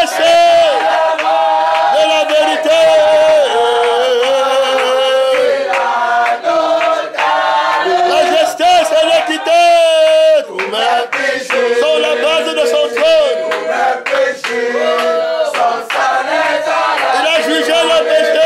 justesse de la vérité. La justice et l'équité sont la base de son trône. Il a jugé le péché.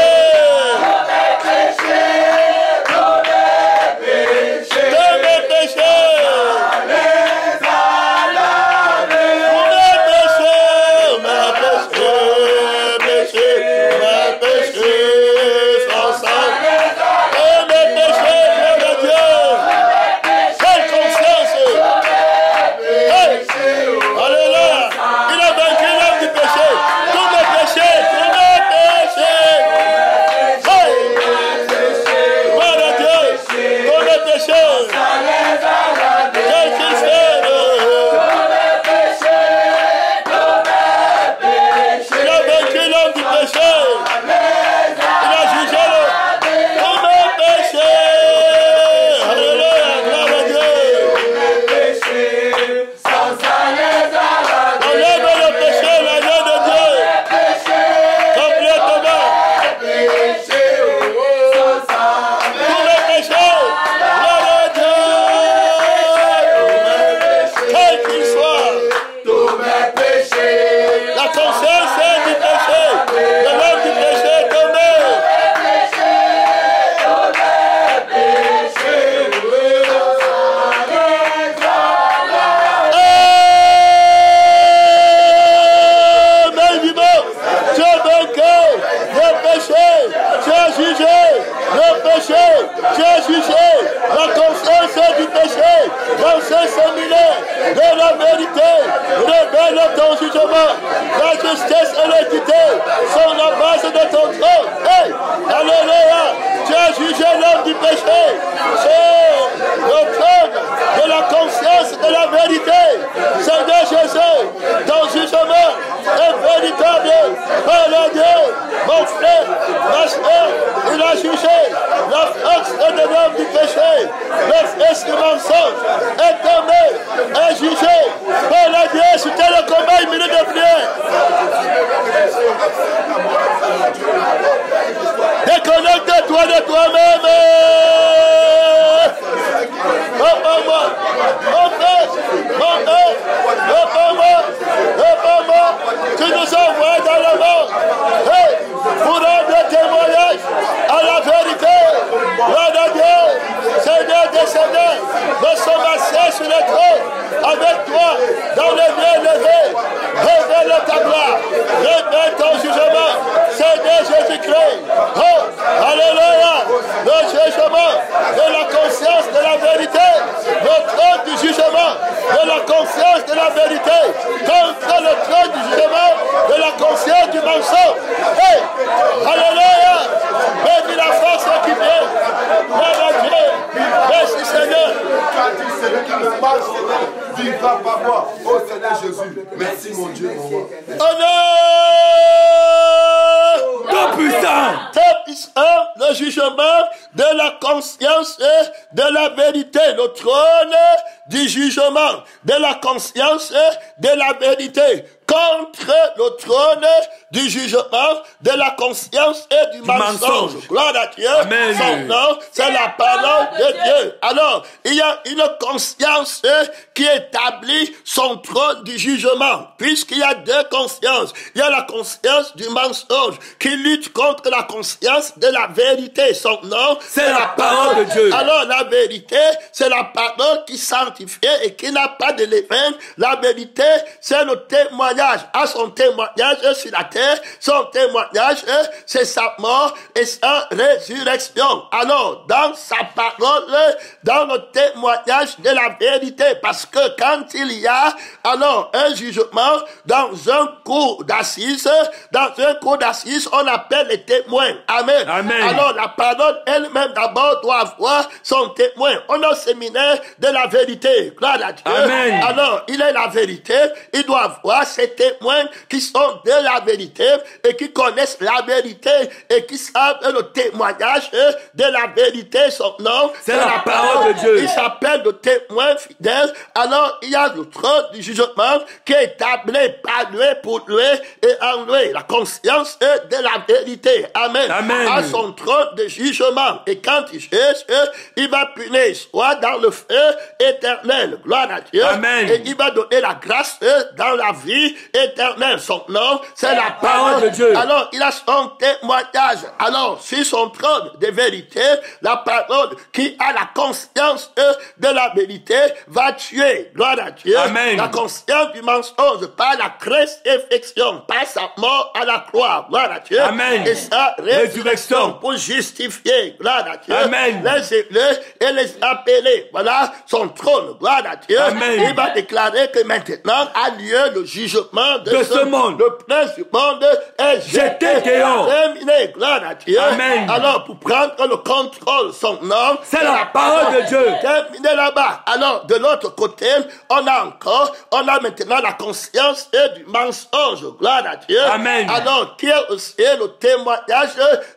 Déconnecte-toi de toi-même. Tu nous envoies dans le monde pour rendre témoignage à la vérité. Gloire à Dieu, Seigneur des Seigneurs, nous sommes assis sur le trône avec toi dans les lieux élevés. Révèle ta gloire, révèle ton jugement, Seigneur Jésus-Christ. Oh, alléluia, le jugement de la conscience de la vérité, le trône du jugement de la conscience de la vérité, contre le trône du jugement de la conscience du mensonge. Hey, alléluia, bénis la force qui vient. Gloire à Dieu, merci Seigneur. Celui qui me passe vivra par moi. Oh Seigneur Jésus, merci mon Dieu, mon roi. Tout puissant, le jugement de la conscience et de la vérité, le trône du jugement de la conscience et de la vérité, contre le trône du jugement de la conscience et du mensonge. Gloire à Dieu. Amen. Son nom, c'est la parole de Dieu. Alors, il y a une conscience qui établit son trône du jugement, puisqu'il y a deux consciences. Il y a la conscience du mensonge qui lutte contre la conscience de la vérité. Son nom, c'est la parole de Dieu. Alors, la vérité, c'est la parole qui sanctifie et qui n'a pas de levain. La vérité, c'est le témoignage. À son témoignage sur la terre, son témoignage, c'est sa mort et sa résurrection. Alors, dans sa parole, dans le témoignage de la vérité, parce que quand il y a alors un jugement dans un cours d'assises, on appelle les témoins. Amen. Amen. Alors, la parole elle-même d'abord doit avoir son témoin. On a un séminaire de la vérité. Gloire à Dieu. Amen. Alors, il est la vérité, il doit avoir ses des témoins qui sont de la vérité et qui connaissent la vérité et qui savent le témoignage de la vérité. Son nom, c'est la parole de Dieu. Il s'appelle le témoin fidèle. Alors, il y a le trône du jugement qui est établi par lui, pour lui et en lui. La conscience de la vérité. Amen. Amen. À son trône de jugement. Et quand il cherche, il va punir, soit dans le feu éternel. Gloire à Dieu. Amen. Et il va donner la grâce dans la vie éternelle. Son nom, c'est la parole de Dieu. Alors, il a son témoignage. Alors, sur son trône de vérité, la parole qui a la conscience de la vérité va tuer. Gloire à Dieu. Amen. La conscience du mensonge par la crucifixion, par sa mort à la croix. Gloire à Dieu. Amen. Et sa résurrection Résurrection. pour justifier. Gloire à Dieu. Amen. Les élus et les appeler. Voilà son trône. Gloire à Dieu. Amen. Il va déclarer que maintenant a lieu le jugement de ce monde. Le prince du monde est Jeté dehors. Terminé. Gloire à Dieu. Amen. Alors, pour prendre le contrôle, son nom, c'est la parole de Dieu. Terminé là-bas. Alors, de l'autre côté, on a maintenant la conscience du mensonge. Gloire à Dieu. Amen. Alors, qui est aussi le témoignage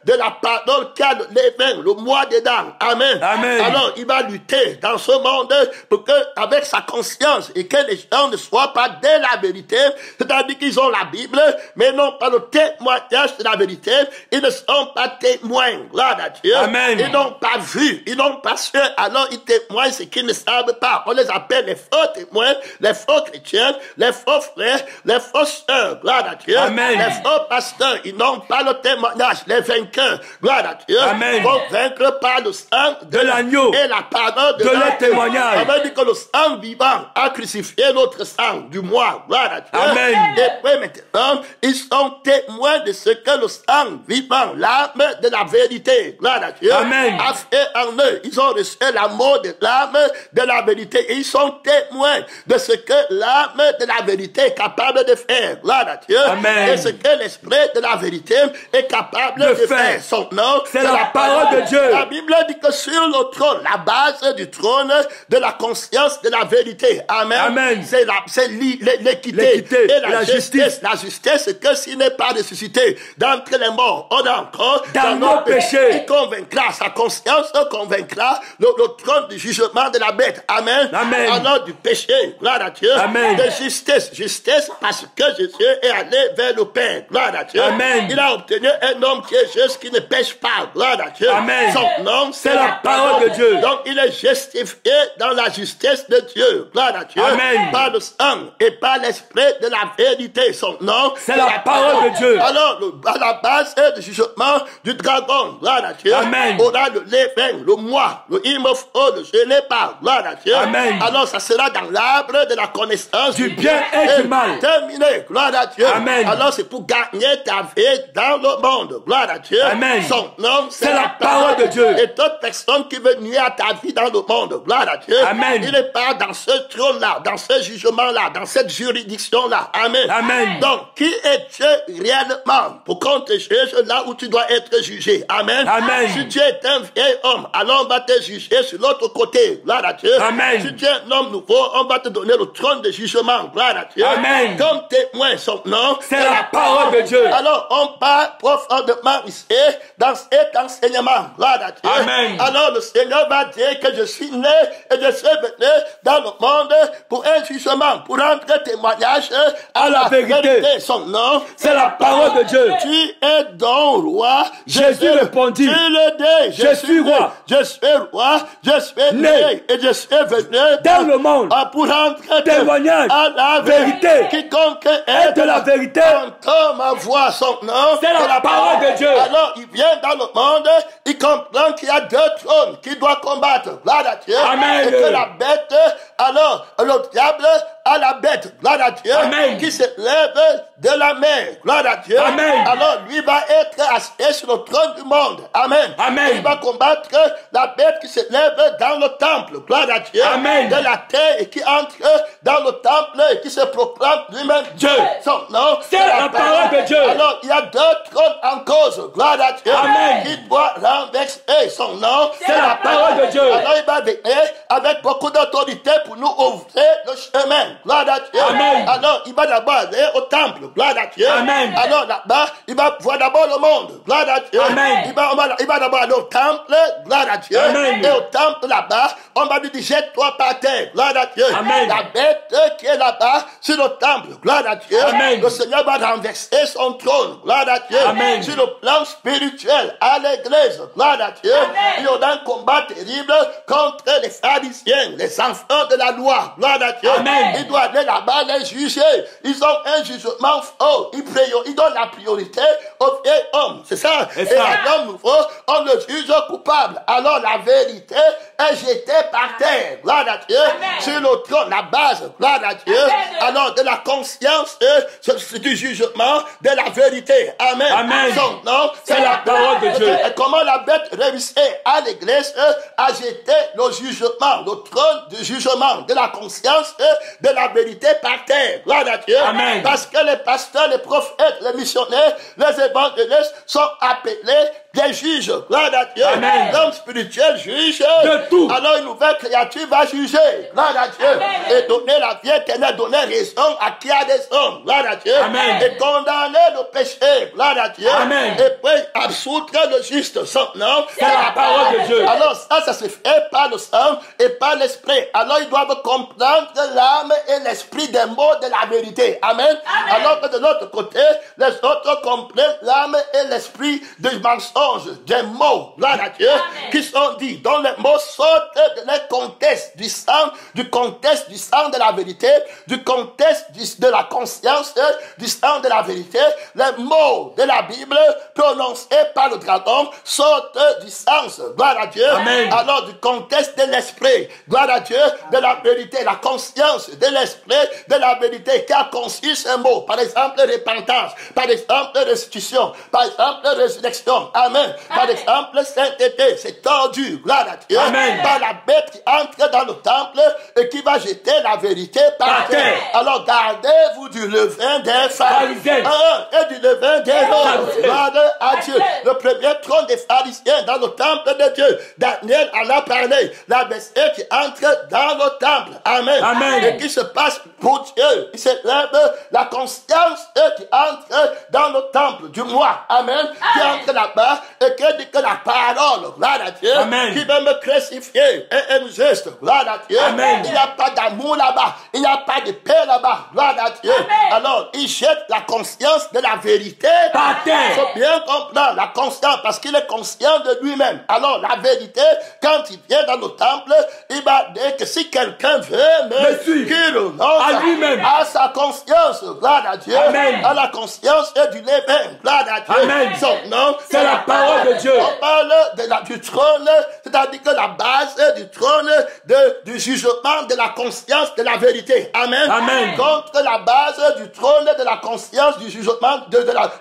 de la parole qui a le levain, le moi dedans. Amen. Amen. Alors, il va lutter dans ce monde pour que, avec sa conscience, et que les gens ne soient pas de la vérité, c'est-à-dire qu'ils ont la Bible, mais non pas le témoignage de la vérité. Ils ne sont pas témoins. Gloire à Dieu. Amen. Ils n'ont pas vu, ils n'ont pas su. Alors, ils témoignent ce qu'ils ne savent pas. On les appelle les faux témoins, les faux chrétiens, les faux frères, les faux sœurs. Gloire à Dieu. Amen. Les faux pasteurs, ils n'ont pas le témoignage. Les vainqueurs, gloire à Dieu, Amen. vont vaincre par le sang de l'agneau et la parole de leur témoignage. Ça veut dire que le sang vivant a crucifié notre sang du moi. Gloire à Dieu. Amen. Et puis maintenant, ils sont témoins de ce que le sang vivant, l'âme de la vérité, gloire à Dieu, Amen. a fait en eux. Ils ont reçu l'amour de l'âme de la vérité. Et ils sont témoins de ce que l'âme de la vérité est capable de faire. Gloire à Dieu. Amen. Et ce que l'esprit de la vérité est capable de faire. Son nom, c'est la parole de Dieu. La Bible dit que sur le trône, la base du trône de la conscience de la vérité. Amen. Amen. C'est l'équité et la justice. La justice, c'est que s'il n'est pas ressuscité d'entre les morts, on est encore dans nos péchés. Il convaincra, sa conscience convaincra le trône du jugement de la bête. Amen. Amen. Alors du péché, gloire à Dieu. Amen. De justice, parce que Jésus est allé vers le Père. Gloire à Dieu. Amen. Il a obtenu un homme qui est juste, qui ne pêche pas. Gloire à Dieu. Amen. Son nom, c'est la parole de Dieu. Donc il est justifié dans la justice de Dieu. Gloire à Dieu. Amen. Par le sang et par l'esprit de la vérité. Son nom, c'est la parole de Dieu. Alors, à la base du jugement du dragon, gloire à Dieu. Amen. On a le levain, le moi, le imofo, le je n'ai pas, gloire à Dieu. Amen. Alors, ça sera dans l'arbre de la connaissance du bien et du mal. Terminé, gloire à Dieu. Amen. Alors, c'est pour gagner ta vie dans le monde, gloire à Dieu. Amen. Son nom, c'est la parole de Dieu. Et toute personne qui veut nuire à ta vie dans le monde, gloire à Dieu. Amen. Il n'est pas dans ce trône-là, dans ce jugement-là, dans cette juridiction-là. Amen. Amen. Donc, qui es-tu réellement pour qu'on te juge là où tu dois être jugé? Amen. Amen. Si tu es un vieil homme, alors on va te juger sur l'autre côté. Gloire à Dieu. Amen. Si tu es un homme nouveau, on va te donner le trône de jugement. Gloire à Dieu. Amen. Comme témoin, son nom, c'est la parole de Dieu. Alors, on parle profondément ici dans cet enseignement. Gloire à Dieu. Amen. Alors, le Seigneur va dire que je suis né et je suis venu dans le monde pour un jugement, pour rendre témoignage à la vérité. Son nom, c'est la parole de Dieu. Tu es donc roi. Jésus répondit, tu le dis, je suis roi. Je suis roi, je suis né et je suis venu dans le monde pour rendre témoignage à la vérité. Quiconque est de la vérité entend ma voix, son nom, c'est la parole de Dieu. Alors il vient dans le monde, il comprend qu'il y a deux trônes qu'il doit combattre. Gloire à Dieu. Amen. Et que la bête, alors le diable à la bête, gloire à Dieu, Amen. Qui se lève de la mer, gloire à Dieu. Amen. Alors lui va être assis sur le trône du monde. Amen. Amen. Et il va combattre la bête qui se lève dans le temple, gloire à Dieu. Amen. De la terre et qui entre dans le temple et qui se proclame lui-même Dieu. Son nom, C'est la parole de Dieu. Alors, il y a 2 trônes en cause. Gloire à Dieu. Amen. Qui doit renverser son nom. C'est la parole de Dieu. Alors, il va venir avec beaucoup d'autorité pour nous ouvrir le chemin. Gloire à Dieu. Amen. Alors, il va d'abord aller au temple. Gloire à Dieu. Amen. Alors, là-bas, il va voir d'abord le monde. Gloire à Dieu. Amen. Il va d'abord aller au temple. Gloire à Dieu. Amen. Et au temple là-bas, on va lui dire, jette-toi par terre. Gloire à Dieu. Amen. La bête qui est là-bas, sur le temple. Gloire à Dieu. Amen. Le Seigneur va renverser son trône. Gloire à Dieu. Amen. Sur le plan spirituel, à l'église. Gloire à Dieu. Amen. Il y aura un combat terrible contre les pharisiens, les enfants de la loi. Gloire à Dieu. Amen. Il doit aller là-bas les juger. Ils ont un jugement faux. Ils donnent la priorité aux vieils hommes. C'est ça. C'est Et ça. à l'homme nouveau, on le juge coupable. Alors la vérité est jetée par terre. Gloire à Dieu. Amen. Sur le trône, la base. Gloire à Dieu. Amen. Alors de la conscience du jugement, de la vérité. Amen. Amen. Son nom, C'est la parole de Dieu. Et comment la bête réussit à l'église à jeter le jugement, le trône du jugement, de la conscience de la vérité par terre. Gloire à Dieu. Amen. Parce que les pasteurs, les prophètes, les missionnaires, les évangélistes sont appelés des juges. Gloire à Dieu. Amen. L'homme spirituel juge. De tout. Alors une nouvelle créature va juger. Gloire à Dieu. Amen. Et donner la vie éternelle, donner raison à qui a des hommes. Gloire à Dieu. Amen. Et condamner le péché. Gloire à Dieu. Amen. Et puis absoudre le juste. Son nom. C'est la parole de Dieu. Alors ça se fait par le sang et par l'esprit. Alors ils doivent comprendre l'âme et l'esprit des mots de la vérité. Amen. Amen. Alors que de l'autre côté, les autres comprennent l'âme et l'esprit des mensonges, des mots, gloire à Dieu, Amen. qui sont dits, dont les mots sortent de le contexte du sang de la vérité, du contexte de la conscience, du sang de la vérité. Les mots de la Bible prononcés par le dragon sortent du sens, gloire à Dieu. Amen. Alors du contexte de l'esprit, gloire à Dieu, de la vérité, la conscience de l'esprit, de la vérité qui a conçu ces mots. Par exemple, repentance, par exemple, restitution, par exemple, résurrection. Amen. Par exemple, sainteté, c'est tordu, gloire à Dieu. Amen. Par la bête qui entre dans le temple et qui va jeter la vérité par terre. Alors gardez-vous du levain des pharisiens et du levain des autres. Gloire à Dieu. Le premier trône des pharisiens dans le temple de Dieu. Daniel en a parlé. La bestiole qui entre dans le temple. Amen. Amen. Et qui se passe pour Dieu. Il se lève la conscience qui entre dans le temple du moi. Amen. Qui entre là-bas et qui dit que la parole, gloire à Dieu, Amen. qui veut me crucifier est injuste. Gloire à Dieu. Amen. Il n'y a pas d'amour là-bas. Il n'y a pas de paix là-bas. Gloire à Dieu. Amen. Alors, il jette la conscience de la vérité Par terre. Il faut bien comprendre la conscience parce qu'il est conscient de lui-même. Alors, la vérité, quand il vient dans le temple, il va dire que si quelqu'un veut me suivre, qu'il renonce à lui-même, à sa conscience, gloire à Dieu, Amen. à la conscience et du levain, gloire à Dieu. Amen. Son nom, C'est la parole de Dieu. On parle du trône, c'est-à-dire que la base du trône du jugement de la conscience de la vérité. Amen. Amen. Contre la base du trône de la conscience du jugement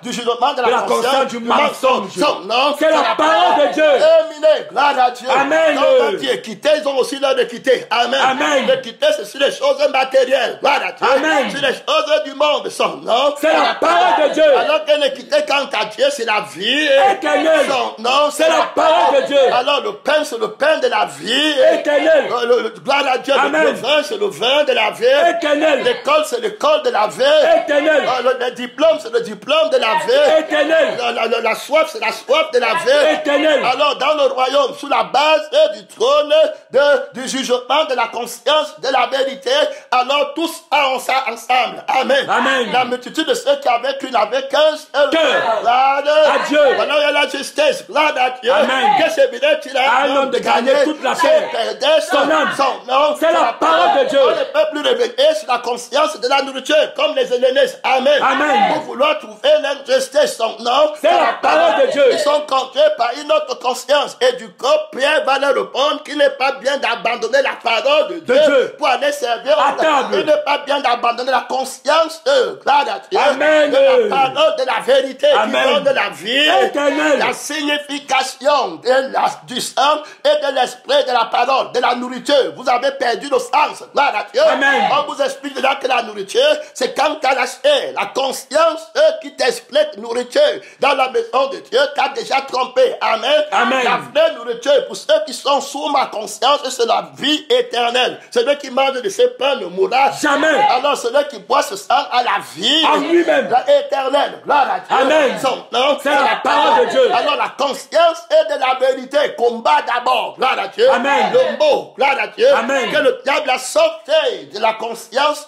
du jugement de la conscience du mensonge. Son nom, C'est la parole de Dieu. Terminé. Gloire à Dieu. Amen. Quand Dieu quitter, ils ont aussi l'heure de quitter. Amen. Amen. De quitter, c'est sur les choses matérielles. Gloire à Dieu. Amen. Sur les choses du monde. Son nom. C'est la parole de Dieu. Alors qu'elle est quittée quant à Dieu, c'est la vie. Éternelle. Son nom, C'est la parole de Dieu. Alors le pain, c'est le pain de la vie. Éternel. Gloire à Dieu. Amen. Le vin, c'est le vin de la vie. Éternel. L'école, c'est l'école de la vie. Éternel. Le diplôme, c'est le diplôme de la vie. Éternel. La soif, c'est la soif de la vie. Éternel. Alors, dans le royaume, sous la base du trône du jugement de la conscience de la vérité, alors tous ont ça ensemble. Amen. Amen. La multitude de ceux qui avaient cru n'avaient qu'un seul cœur. Gloire À Dieu. Alors, il y a la justice. Gloire à Dieu. Amen. Que servirait-il À un homme de gagner toute la terre. Perdait Son âme. son nom. C'est la parole de Dieu. On ne peut plus révéler sur la conscience de la nourriture, comme les hellénistes. Amen. Amen. Pour vouloir trouver l'injustice, son nom. C'est la parole de Dieu. Ils sont contrés par une autre conscience. Et du coup, Pierre va leur répondre qu'il n'est pas bien d'abandonner la parole de Dieu pour aller servir à table. Il n'est pas bien d'abandonner la conscience de gloire à Dieu. Amen. De la parole de la vérité Amen. qui donne de la vie. Éternel. La La signification du sang et de l'esprit de la parole, de la nourriture. Vous avez perdu le sens. Gloire à Dieu. Amen. On vous explique déjà que la nourriture, c'est quand tu as lâché la conscience qui t'explique nourriture dans la maison de Dieu, t'as déjà trompé. Amen. Amen. La vraie nourriture pour ceux qui sont sous ma conscience, c'est la vie éternelle. Celui qui mange de ce pain ne mourra jamais. Alors celui qui boit ce sang a la vie en lui-même éternelle. Gloire à Dieu. Amen. C'est la parole de Dieu. Alors la conscience est de la vérité. Combat d'abord. Gloire à Dieu. Amen. Le mot. Gloire à Dieu. Amen. Que le diable a sorti de la conscience.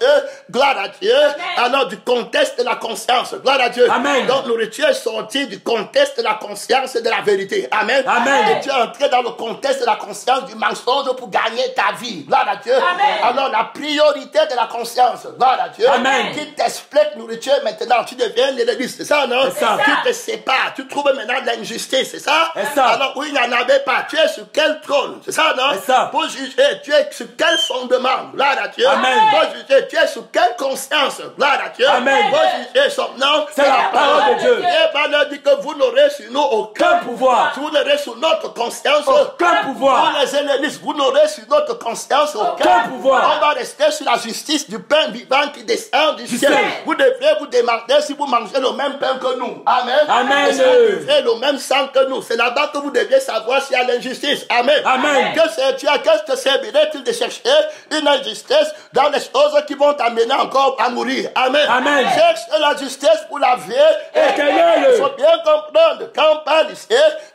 Gloire à Dieu. Alors du contexte de la conscience. Gloire à Dieu. Amen. Donc nourriture est sortie du contexte de la conscience et de la vérité. Amen. Amen. Et tu es entré dans le contexte de la conscience du mensonge pour gagner ta vie. Gloire à Dieu. Amen. Alors la priorité de la conscience. Gloire à Dieu. Amen. Qui t'explique nourriture maintenant. Tu deviens l'église. C'est ça, non? C'est ça. Tu te sépares. Tu trouves maintenant de l'injustice. C'est ça? C'est ça. Alors où il n'y en avait pas. Tu es sur quel trône? C'est ça, non? C'est ça. Pour juger. Tu es sur quel fondement? Gloire à Dieu. Amen. Pour juger. Tu es sur quelle conscience? Gloire à Dieu. Amen. Pour juger son nom. C'est la parole de Dieu. Et par là dit que vous n'aurez sur nous aucun pouvoir. Vous n'aurez sur notre conscience aucun pouvoir. Vous les hellénistes, vous n'aurez sur notre conscience aucun pouvoir. On va rester sur la justice du pain vivant qui descend du ciel. Vous devrez vous demander si vous mangez le même pain que nous. Amen. Amen. Et si vous buvez le même sang que nous. C'est là-bas que vous deviez savoir s'il y a l'injustice. Amen. Amen. Qu'est-ce que servirait-il de chercher une injustice dans les choses qui vont t'amener encore à mourir? Amen. Amen. Cherche la justice pour la vie éternelle. Il faut bien comprendre quand on parle ici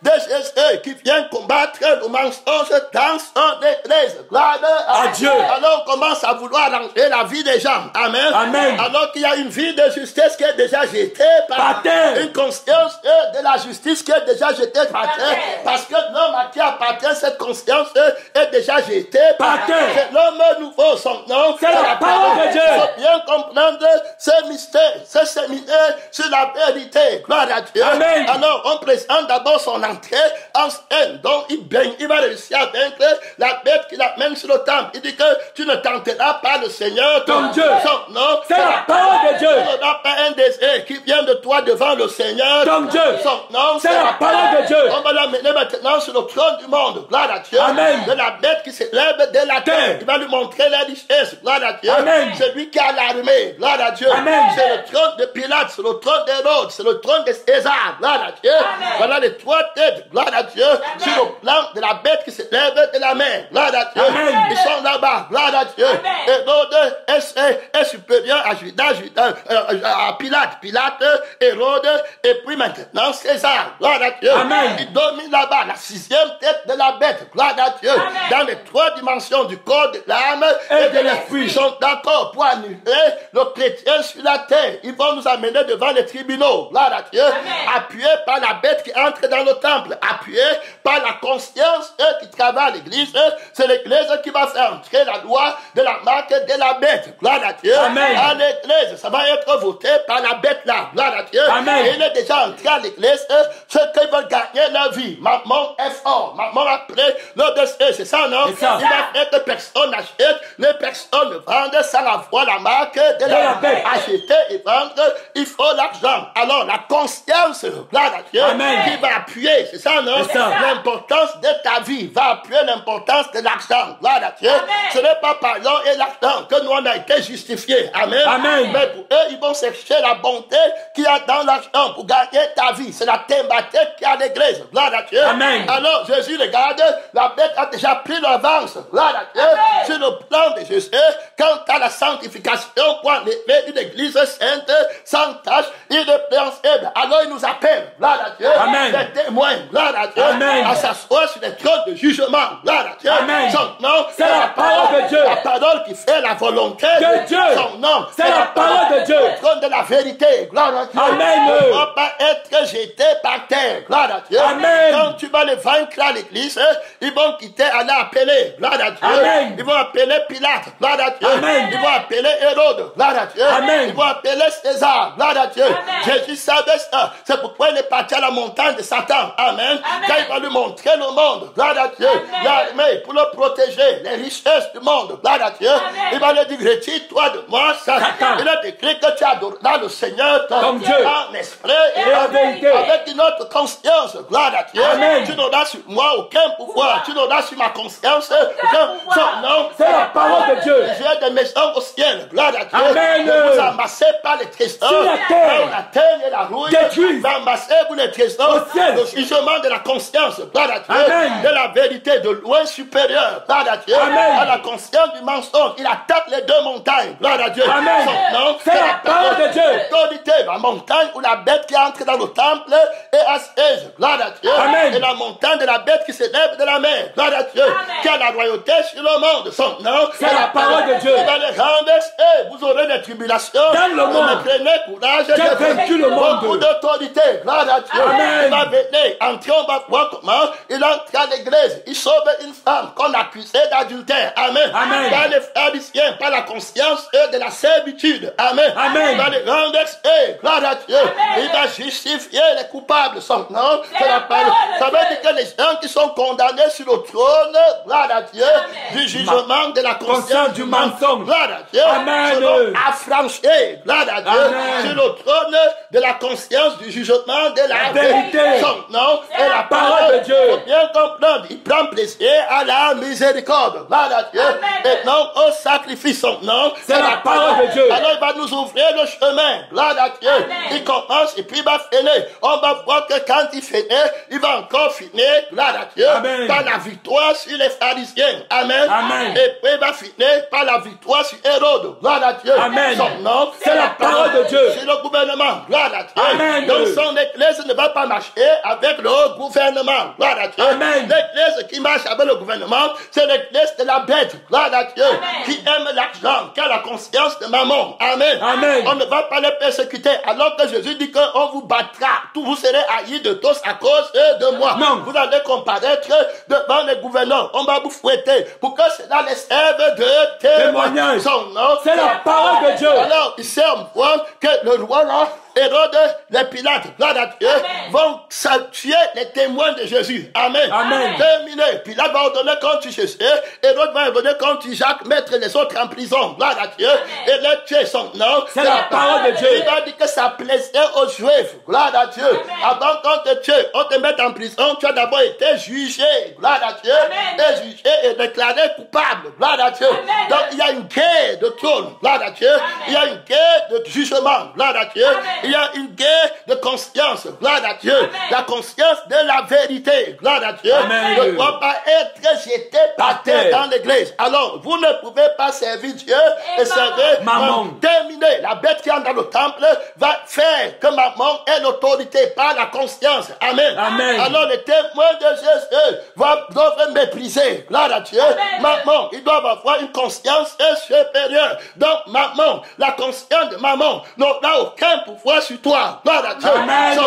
de Jésus qui vient combattre le mensonge dans son église. Gloire à Dieu. Alors on commence à vouloir arranger la vie des gens. Amen. Amen. Alors qu'il y a une vie de justice qui est déjà jetée par terre. Une conscience de la justice qui est déjà jetée par terre. Parce que l'homme à qui appartient cette conscience est déjà jetée par terre. C'est l'homme nouveau, son nom. C'est la parole de Dieu. Il faut bien comprendre ce mystère, ce séminaire sur la vérité. Gloire à Dieu. Amen. Alors on présente d'abord son entrée en scène. Donc il baigne, il va réussir à vaincre la bête qui l'amène sur le temple. Il dit que tu ne tenteras pas le Seigneur ton Dieu. Son nom. C'est la parole de Dieu. Tu n'auras pas un désir qui vient de toi devant le Seigneur ton Dieu. Son nom. C'est la parole de Dieu. On va l'amener maintenant sur le trône du monde. Gloire à Dieu. Amen. De la bête qui s'élève de la terre. Il va lui montrer la richesse. Gloire à Dieu. Amen. C'est lui qui a l'armée. Gloire à Dieu. Amen. C'est le trône de Pilate. C'est le trône d'Hérode. C'est le trône de César. Gloire à Dieu. Amen. Voilà les trois têtes. Gloire à Dieu. Amen. Sur le plan de la bête qui s'élève de la mer. Gloire à Dieu. Amen. Ils sont là-bas. Gloire à Dieu. Hérode est supérieur à Judas, à Pilate. Pilate, Hérode, et puis maintenant César. Gloire à Dieu. Amen. Il domine là-bas la sixième tête de la bête. Gloire à Dieu. Amen. Dans les trois dimensions du corps, de l'âme et de l'esprit. Ils sont d'accord pour annuler le chrétien sur la terre. Ils vont nous amener devant les tribunaux. Gloire à Dieu. Appuyés par la bête qui entre dans le temple. Appuyés par la conscience qui travaille l'église. C'est l'église qui va faire entrer la loi de la marque de la bête. Gloire à Dieu. Amen. À l'église, ça va être voté par la bête là. Gloire à Dieu. Amen. Et il est déjà entré à l'église. Ceux qui veulent gagner leur vie. Maman est fort. Maman après le décès. C'est ça, non? C'est ça. Il va faire que personne n'achète, les personnes ne vendent sans avoir la marque de la bête. Acheter et vendre, il faut l'argent. Alors la conscience, gloire à Dieu, Amen. qui va appuyer, c'est ça, non? C'est ça. L'importance de ta vie va appuyer l'importance de l'argent. Gloire à Dieu. Amen. Ce n'est pas par l'argent et l'argent que nous on a été justifiés. Amen. Amen. Mais pour eux, ils vont chercher la bonté qu'il y a dans l'argent pour gagner ta vie. C'est la thématique qui a l'église. Gloire à Dieu. Amen. Alors Jésus regarde, la bête a déjà pris l'avance. Gloire à Dieu. Amen. Sur le plan de Jésus, quant à la sanctification pour enlever une église sainte, sans tâche, irrépréhensible. Alors il nous appelle. Gloire à Dieu. Amen. Des témoins. Gloire à Dieu. Amen. À s'asseoir sur les trônes de jugement. Gloire à Dieu. Amen. Son nom, C'est la parole de Dieu. La parole qui fait la volonté de Dieu. Son nom, c'est la parole de Dieu. Le trône de la vérité. Gloire à Dieu. Amen. Ne va pas être jeté par terre. Gloire à Dieu. Amen. Quand tu vas les vaincre à l'église, ils vont quitter, aller appeler. Gloire à Dieu. Amen. Ils vont appeler Pilate. Gloire à Dieu. Amen. Ils vont appeler Hérode. Gloire à Dieu. Amen. Ils vont appeler César. Gloire à Dieu. Amen. Jésus savait ça. C'est pourquoi il est parti à la montagne de Satan. Amen. Amen. Quand il va lui lui montrer le monde. Gloire à Dieu. L'armée pour le protéger. Les richesses du monde. Gloire à Dieu. Il va lui dire, retire-toi de moi, Satan. Il a décrit que tu adoreras le Seigneur ton Dieu. en esprit Et en vérité. avec une autre conscience. Gloire à Dieu. Amen. Tu n'auras sur moi aucun pouvoir. Tu n'auras sur ma conscience aucun son nom. C'est la parole de Dieu. J'ai des maisons au ciel. Gloire à Dieu. Amen. Ne vous amassez pas les trésors. Sur la terre. Là où la terre et la rouille. Détruisent. Amassez-vous les trésors. Au ciel. Le jugement de la conscience. Gloire à Dieu. Amen. De la vérité de loin supérieure. Gloire à Dieu. Amen. À la conscience du mensonge. Il attaque les deux montagnes. Gloire à Dieu. Amen. Son nom, C'est la parole de Dieu. L'autorité, la montagne où la bête qui entre dans le temple est assise. Gloire à Dieu. Amen. Et la montagne de la bête qui s'élève de la mer. Gloire à Dieu. Qui a la royauté sur le monde. Son nom, C'est la parole de Dieu. Il va les renverser. Vous aurez des tribulations. Dans le monde. Mais prenez courage. J'ai vaincu le monde. Beaucoup d'autorité. Gloire à Dieu. Amen. Il va venir. Entrer, on va voir comment il entre à l'église. Il sauve une femme qu'on accusait d'adultère. Amen. Amen. Par les pharisiens, par la conscience de la servitude. Amen. Amen. Il va les renverser. Gloire à Dieu. Il va justifier les coupables. Son nom, c'est la parole. Ça veut dire que les gens qui sont condamnés sur le trône, gloire à Dieu, du jugement de la conscience du mensonge. Gloire à Dieu. Amen. Seront affranchis. Gloire à Dieu. Amen. Sur le trône de la conscience du jugement de la vérité. Son nom est la parole parole de Dieu. Faut bien comprendre. Il prend plaisir à la miséricorde. Gloire à Dieu. Et non au sacrifice. Son nom, c'est la parole de Dieu. Alors il va nous ouvrir le chemin. Gloire à Dieu. Il commence et puis il va finir. On va voir que quand il finit, il va encore finir. Gloire à Dieu. Amen. Par la victoire sur les pharisiens. Amen. Amen. Et puis il va finir par la victoire sur Hérode. Gloire à Dieu. Amen. Son nom, c'est la parole de Dieu. C'est le gouvernement. Gloire à Dieu. Amen. Donc son église ne va pas marcher avec le gouvernement. Gloire à Dieu. Amen. L'église qui marche avec le gouvernement, c'est l'église de la bête. Gloire à Dieu. Qui aime l'argent, qui a la conscience de maman. Amen. Amen. On ne va pas les persécuter. Alors que Jésus dit qu'on vous battra. Tout vous serez haïs de tous à cause de moi. Non. Vous allez comparaître devant les gouverneurs. On va vous fouetter pour que cela les serve de témoignage. Son nom, c'est la parole de Dieu. Alors, ici, on voit que le roi là, Hérode, les Pilates, gloire à Dieu, vont tuer les témoins de Jésus. Amen. Amen. Terminé. Pilate va ordonner contre Jésus. Hérode va ordonner contre Jacques, mettre les autres en prison. Gloire à Dieu. Et les tuer son nom. C'est la parole de Dieu. Il va dire que ça plaisait aux Juifs. Gloire à Dieu. Avant qu'on te tue, on te mette en prison, tu as d'abord été jugé. Gloire à Dieu. Et jugé et déclaré coupable. Gloire à Dieu. Donc il y a une guerre de trône. Gloire à Dieu. Il y a une guerre de jugement. Gloire à Dieu. Il y a une guerre de conscience. Gloire à Dieu. Amen. La conscience de la vérité. Gloire à Dieu. Amen. Ne doit pas être jeté par terre dans l'église. Alors, vous ne pouvez pas servir Dieu et servir maman. Terminé. La bête qui entre dans le temple va faire que maman ait l'autorité par la conscience. Amen. Amen. Alors, les témoins de Jésus doivent mépriser. Gloire à Dieu. Amen. Maman, ils doivent avoir une conscience supérieure. Donc, maman, la conscience de maman n'aura aucun pouvoir sur toi. Gloire à Dieu. Amen.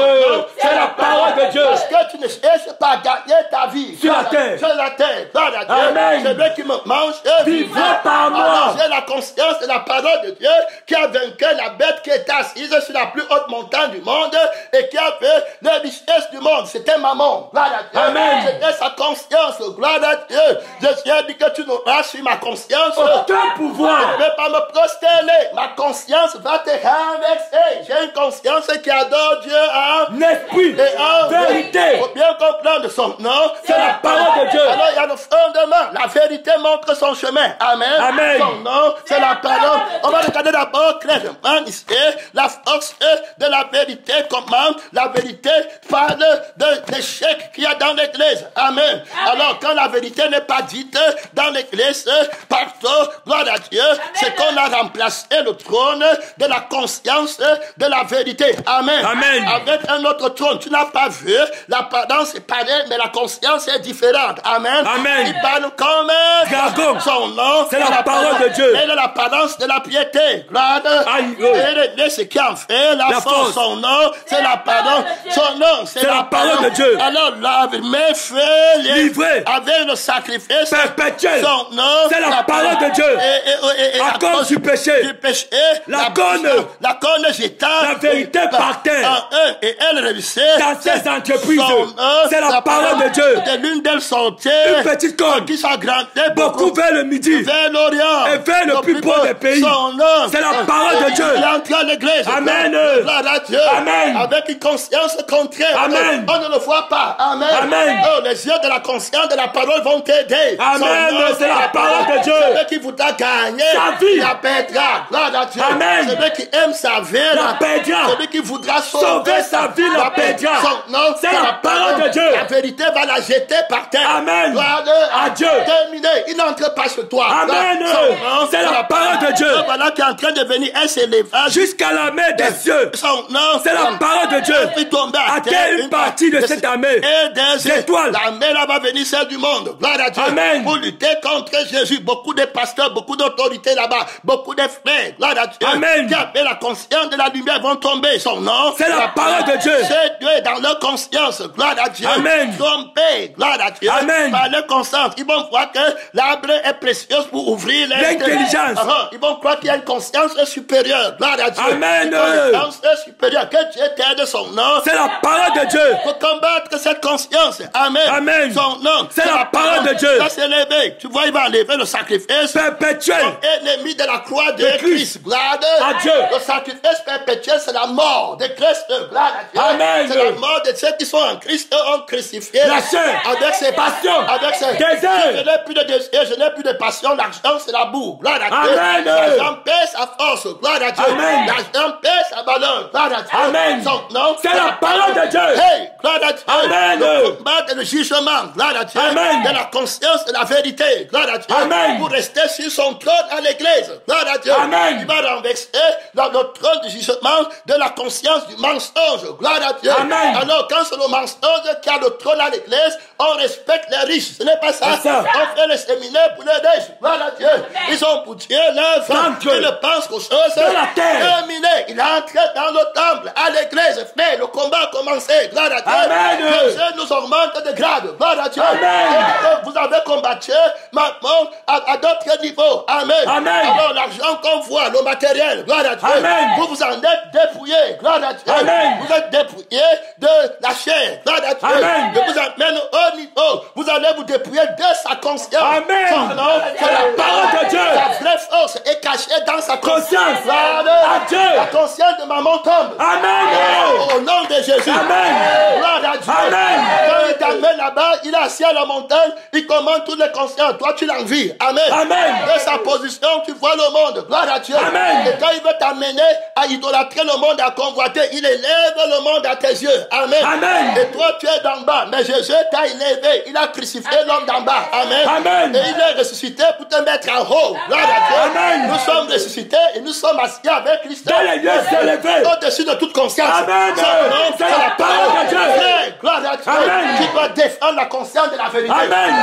C'est la parole de Dieu. Parce que tu ne cherches pas à gagner ta vie. Sur la terre. Sur la terre. Gloire à Dieu. Amen. Celui qui me mange vivra par moi. Alors, j'ai la conscience de la parole de Dieu qui a vaincu la bête qui est assise sur la plus haute montagne du monde et qui a fait les richesses du monde. C'était maman. Gloire à Dieu. Amen. C'était sa conscience. Gloire à Dieu. Je a dit que tu n'auras sur ma conscience aucun pouvoir. Je ne vais pas me prosterner. Ma conscience va te renverser. J'ai une conscience qui adore Dieu en esprit et en vérité. Il faut bien comprendre son nom. C'est la parole de Dieu. Alors il y a le fondement. La vérité montre son chemin. Amen. Amen. Son nom, c'est la parole. On va regarder d'abord clairement ici la force de la vérité. Comment la vérité parle de l'échec qu'il y a dans l'église. Amen. Alors quand la vérité n'est pas dite dans l'église, partout, gloire à Dieu, c'est qu'on a remplacé le trône de la conscience de la vérité. Amen. Amen. Avec un autre trône. Tu n'as pas vu, l'apparence est pareille, mais la conscience est différente. Amen. Amen. Il calme comme un dragon. Son nom, C'est la parole de Dieu. Et de l'apparence de la piété. Gloire. Aïe. Et de ce qui en fait la force. Son nom, c'est la parole. Son nom, c'est la parole de Dieu. Alors, mes frères, Livrés avec le sacrifice perpétuel. Son nom, C'est la parole de Dieu. Et à cause du péché. La corne jetant la vérité par terre. Et elle réussissait dans ses entreprises. C'est la parole de Dieu. De l'une d'elles sortait une petite corne qui s'agrandait beaucoup vers le midi, vers l'Orient et vers le plus beau des pays. C'est la parole de Dieu. Il entre à l'église. Amen. Amen. Avec une conscience contraire. Amen. On ne le voit pas. Amen. Amen. Oh, les yeux de la conscience de la parole vont t'aider. Amen. C'est la parole de Dieu. Celui qui voudra gagner sa vie, la perdra. Gloire à Dieu. Amen. Celui qui aime sa vie, la perdra. Celui qui voudra sauver sa vie, la perdra. C'est la parole de Dieu. La vérité va la jeter par terre. Amen. Gloire à Dieu. Terminé. Il n'entre pas chez toi. Amen. C'est la parole de Dieu. Voilà qui est en train de venir un s'élevage jusqu'à la mer des cieux. C'est la parole de Dieu. À quelle une partie de cette armée et des étoiles. L'armée là va venir celle du monde. Gloire à Dieu. Amen. Pour lutter contre Jésus. Beaucoup de pasteurs, beaucoup d'autorités là-bas. Beaucoup de frères. Gloire à Dieu. Amen. Qui avaient la conscience de la lumière vont tomber. Son nom. C'est la parole de Dieu. C'est Dieu dans leur conscience. Gloire à Dieu. Amen. Trompés. Gloire à Dieu. Amen. Par leur conscience. Ils vont voir que l'arbre est précieux pour ouvrir l'intelligence. Ils vont croire qu'il y a une conscience supérieure. Gloire à Dieu. Amen. Une conscience supérieure. Que Dieu t'aide son nom. C'est la parole de Dieu. Pour combattre cette conscience. Amen. Amen. Son nom. C'est la parole de Dieu. Ça s'est levé. Tu vois, il va enlever le sacrifice perpétuel. Comme ennemi de la croix de Christ. Gloire à Dieu. Le sacrifice perpétuel, c'est la mort de Christ. Gloire à Dieu. Amen. C'est la mort de ceux qui sont en Christ, ont crucifié la chair, avec ses passions, avec ses désirs. Je n'ai plus de désir, je n'ai plus de passion. L'argent, c'est la boue. Gloire à Dieu. Amen. L'argent perd sa force. Gloire à Dieu. Amen. L'argent perd sa valeur. Gloire à Dieu. Amen. C'est la parole de Dieu. Hey, gloire à Dieu. Amen. Le combat et le jugement. Gloire à Dieu. Amen. De la conscience de la vérité. Gloire à Dieu. Amen. Pour rester sur son trône à l'église. Gloire à Dieu. Amen. Il va renverser dans le trône du jugement de la conscience du mensonge. Gloire à Dieu. Amen. Alors, quand c'est le mensonge qui a le trône à l'église, on respecte les riches. Ce n'est pas ça. On fait les séminaires pour les riches. Gloire à Dieu. Ils ont pour Dieu l'œuvre. Ils ne pensent qu'aux choses de la terre. terminées. Il est entré dans le temple, à l'église. Frère, le combat a commencé. Gloire à Dieu. Amen. Dieu nous augmente de grade. Gloire à Dieu. Amen. Vous avez combattu maintenant à d'autres niveaux. Amen. Amen. Alors l'argent qu'on voit, le matériel. Gloire à Dieu. Amen. Vous en êtes dépouillés. Gloire à Dieu. Amen. Vous êtes dépouillés de la chair. Gloire à Dieu. Amen. Je vous amène au niveau. Vous allez vous dépouiller de sa conscience. Amen. Son nom, c'est la parole de Dieu. Sa vraie force est cachée dans sa conscience. Gloire à Dieu. La conscience de maman tombe. Amen. Au nom de Jésus. Amen. Gloire à Dieu. Amen. Quand il t'amène là-bas, il est assis à la montagne, il commande toutes les consciences. Toi, tu l'envies. Amen. Amen. De sa position, tu vois le monde. Gloire à Dieu. Amen. Et quand il veut t'amener à idolâtrer le monde, à convoiter, il élève le monde à tes yeux. Amen. Amen. Et toi, tu es d'en bas. Mais Jésus t'a élevé. Il a crucifié l'homme d'en bas. Amen. Amen. Et il est ressuscité pour te mettre en haut. Gloire à Dieu. Amen. Nous sommes ressuscités et nous sommes assis avec Christ. Dans les lieux élevés. Au-dessus de toute conscience. Amen. C'est la parole de Dieu. Gloire à Dieu. Amen. Tu dois défendre la conscience de la vérité. Amen.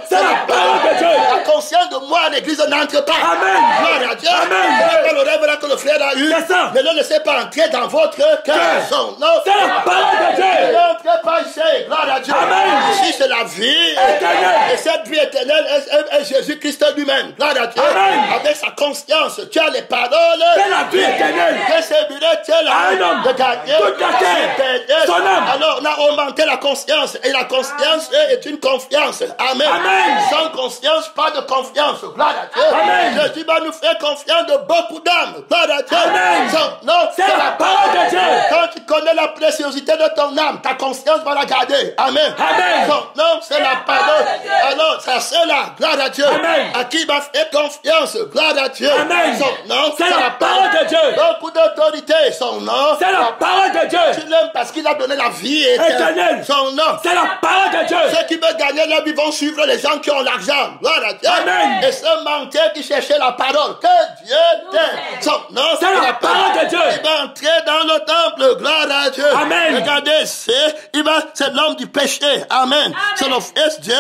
C'est la parole de Dieu. La conscience de moi à l'église n'entre pas. Amen. Gloire à Dieu. Amen. Ce n'est pas le rêve là que le frère a eu. C'est ça. Ne le laissez pas entrer dans votre cœur. C'est la parole de Dieu. Ne l'entrez pas ici. Gloire à Dieu. Amen. Ici c'est la vie éternelle. Et cette vie éternelle est Jésus-Christ lui-même. Gloire à Dieu. Amen. Avec sa conscience, tu as les paroles. C'est la vie éternelle. Que servirait-il à un homme de gagner toute la terre, son âme. Alors on a augmenté la conscience. Et la conscience est une confiance. Amen. Amen. Sans conscience, pas de confiance. Gloire à Dieu. Amen. Jésus va nous faire confiance de beaucoup d'âmes. Gloire à Dieu. Amen. Non, c'est la parole de Dieu. Quand tu connais la préciosité de ton âme, ta conscience va la garder. Amen. Amen. Non, c'est la parole. Alors, ça c'est là. Gloire à Dieu. Amen. À qui va faire confiance. Gloire à Dieu. Amen. Son nom, c'est la parole de Dieu. Beaucoup d'autorité. Son nom, c'est la parole de Dieu. Tu l'aimes parce qu'il a donné la vie. éternel. Son nom. C'est la parole de Dieu. Ceux qui veulent gagner leur vie vont suivre les gens qui ont l'argent. Gloire à Dieu. Amen. Et ce menteur qui cherchait la parole, que Dieu t'aime. Son nom, c'est la parole de Dieu. Il va entrer dans le temple. Gloire à Dieu. Amen. Regardez, c'est l'homme du péché. Amen. C'est le fils Dieu.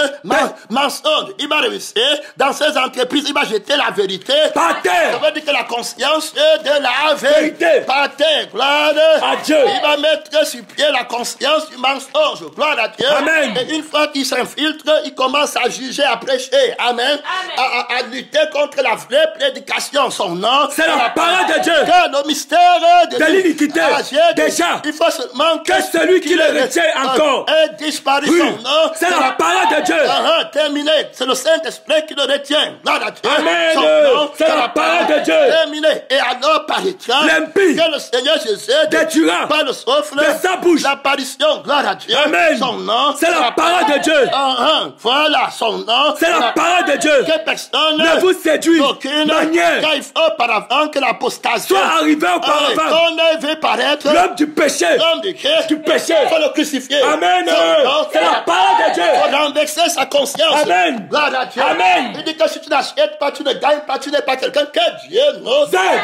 Mensonge. Il va réussir dans ses entreprises. Il va jeter la vérité. Par terre. Ça veut dire que la conscience est de la vérité. Par terre. Gloire à Dieu. Il va mettre sur pied la conscience du mensonge. Gloire à Dieu. Amen. Et une fois qu'il s'infiltre, il commence à juger, à prêcher. Amen. À lutter contre la vraie prédication. Son nom. C'est la parole de Dieu. Que le mystère de l'iniquité. Déjà. Il faut seulement que celui qui le retient encore est disparu. Oui. Son nom. C'est la parole de Dieu. Terminé. C'est le Saint-Esprit qui le retient. Gloire à Dieu. Amen. C'est la parole de Dieu. Terminé. Et alors, paraîtra l'impie que le Seigneur Jésus détruira par le souffle de sa bouche l'apparition. Gloire à Dieu. Amen. Son nom. C'est la parole de Dieu. Voilà son nom. C'est la parole de Dieu. Que personne ne vous séduit d'aucune manière. Car il faut auparavant que l'apostasie soit arrivé auparavant. Qu'on veut paraître l'homme du péché. L'homme du péché. Il faut le crucifier. Amen. C'est la parole de Dieu. Il faut renverser sa conscience. Amen. Gloire à Dieu. Amen. Il dit que si tu n'achètes pas, tu ne gagnes pas, tu n'es pas quelqu'un que Dieu nous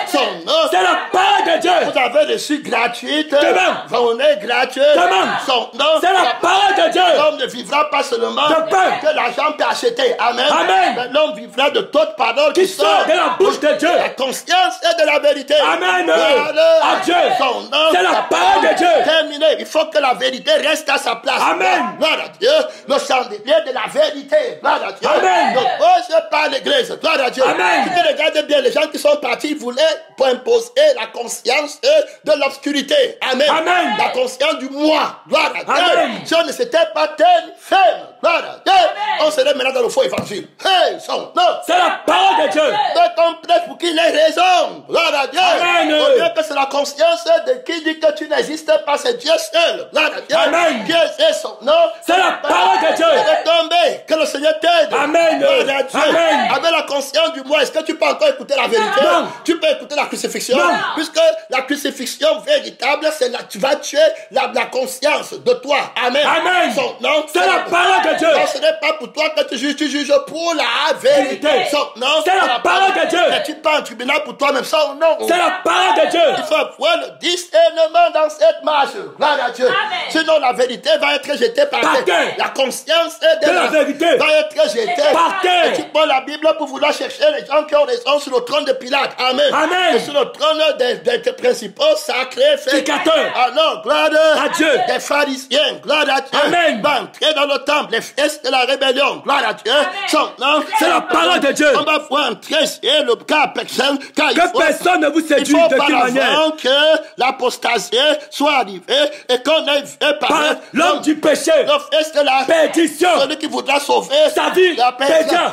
son nom. C'est la parole de Dieu. Vous avez reçu gratuite. Amen. Gratuite. Amen. Son nom. C'est la parole de Dieu. L'homme ne vivra pas seulement de pain que l'argent peut acheter. Amen. Amen. Mais l'homme vivra de toute parole qui sort de la bouche de Dieu. La conscience est de la vérité. Amen. À Dieu. Son nom. C'est la parole de Dieu. Terminé. Il faut que la vérité reste à sa place. Amen. Gloire à Dieu. Le chandelier de la vérité. Gloire à Dieu. Amen. Ne pose pas l'église. Gloire à Dieu. Amen. Si tu regardes bien, les gens qui sont partis voulaient imposer la conscience de l'obscurité. Amen. Amen. La conscience du moi. Gloire à Dieu. Amen. Si on ne s'était pas tenu ferme, gloire à Dieu, on serait maintenant dans le faux évangile. Hey, son nom. C'est la parole de Dieu. De complexe pour qu'il ait raison. Gloire à Dieu. Amen. Au lieu que c'est la conscience de qui dit que tu n'existes pas, c'est Dieu seul. Gloire à Dieu. Amen. Dieu c'est son nom. C'est la parole de Dieu. Tomber. Que le Seigneur t'aide. Amen. Gloire à Dieu. Amen. Avec la conscience du moi, est-ce que tu peux encore écouter la vérité? Non. Tu peux écouter la crucifixion? Non. Puisque la crucifixion véritable, c'est là, tu vas tuer la conscience de toi. Amen. Amen. Son nom. C'est la parole de Dieu. Non, ce n'est pas pour toi que tu juges pour la vérité. Son nom. C'est la parole de Dieu. Mais tu pas en tribunal pour toi-même. Son nom. C'est la parole de Dieu. Il faut avoir le discernement dans cette marche. Gloire à Dieu. Amen. Sinon, la vérité va être jetée par terre. La conscience de la vérité va être jetée par terre. Et tu prends la Bible pour vouloir chercher les gens qui ont raison sur le trône de Pilate. Amen. Amen. Et sur le trône des principaux sacrés prédicateurs. Alors, gloire à Dieu. Des pharisiens. Gloire à Dieu. Amen. Va entrer dans le temple. Les fils de la rébellion. Gloire à Dieu. Son nom. C'est la parole de Dieu. On va pouvoir entrer et le cas personne. Que personne ne vous séduise de quelle manière. Que l'apostasie soit arrivée et qu'on ait fait par l'homme du péché, le fils de la perdition, celui qui voudra sauver sa vie,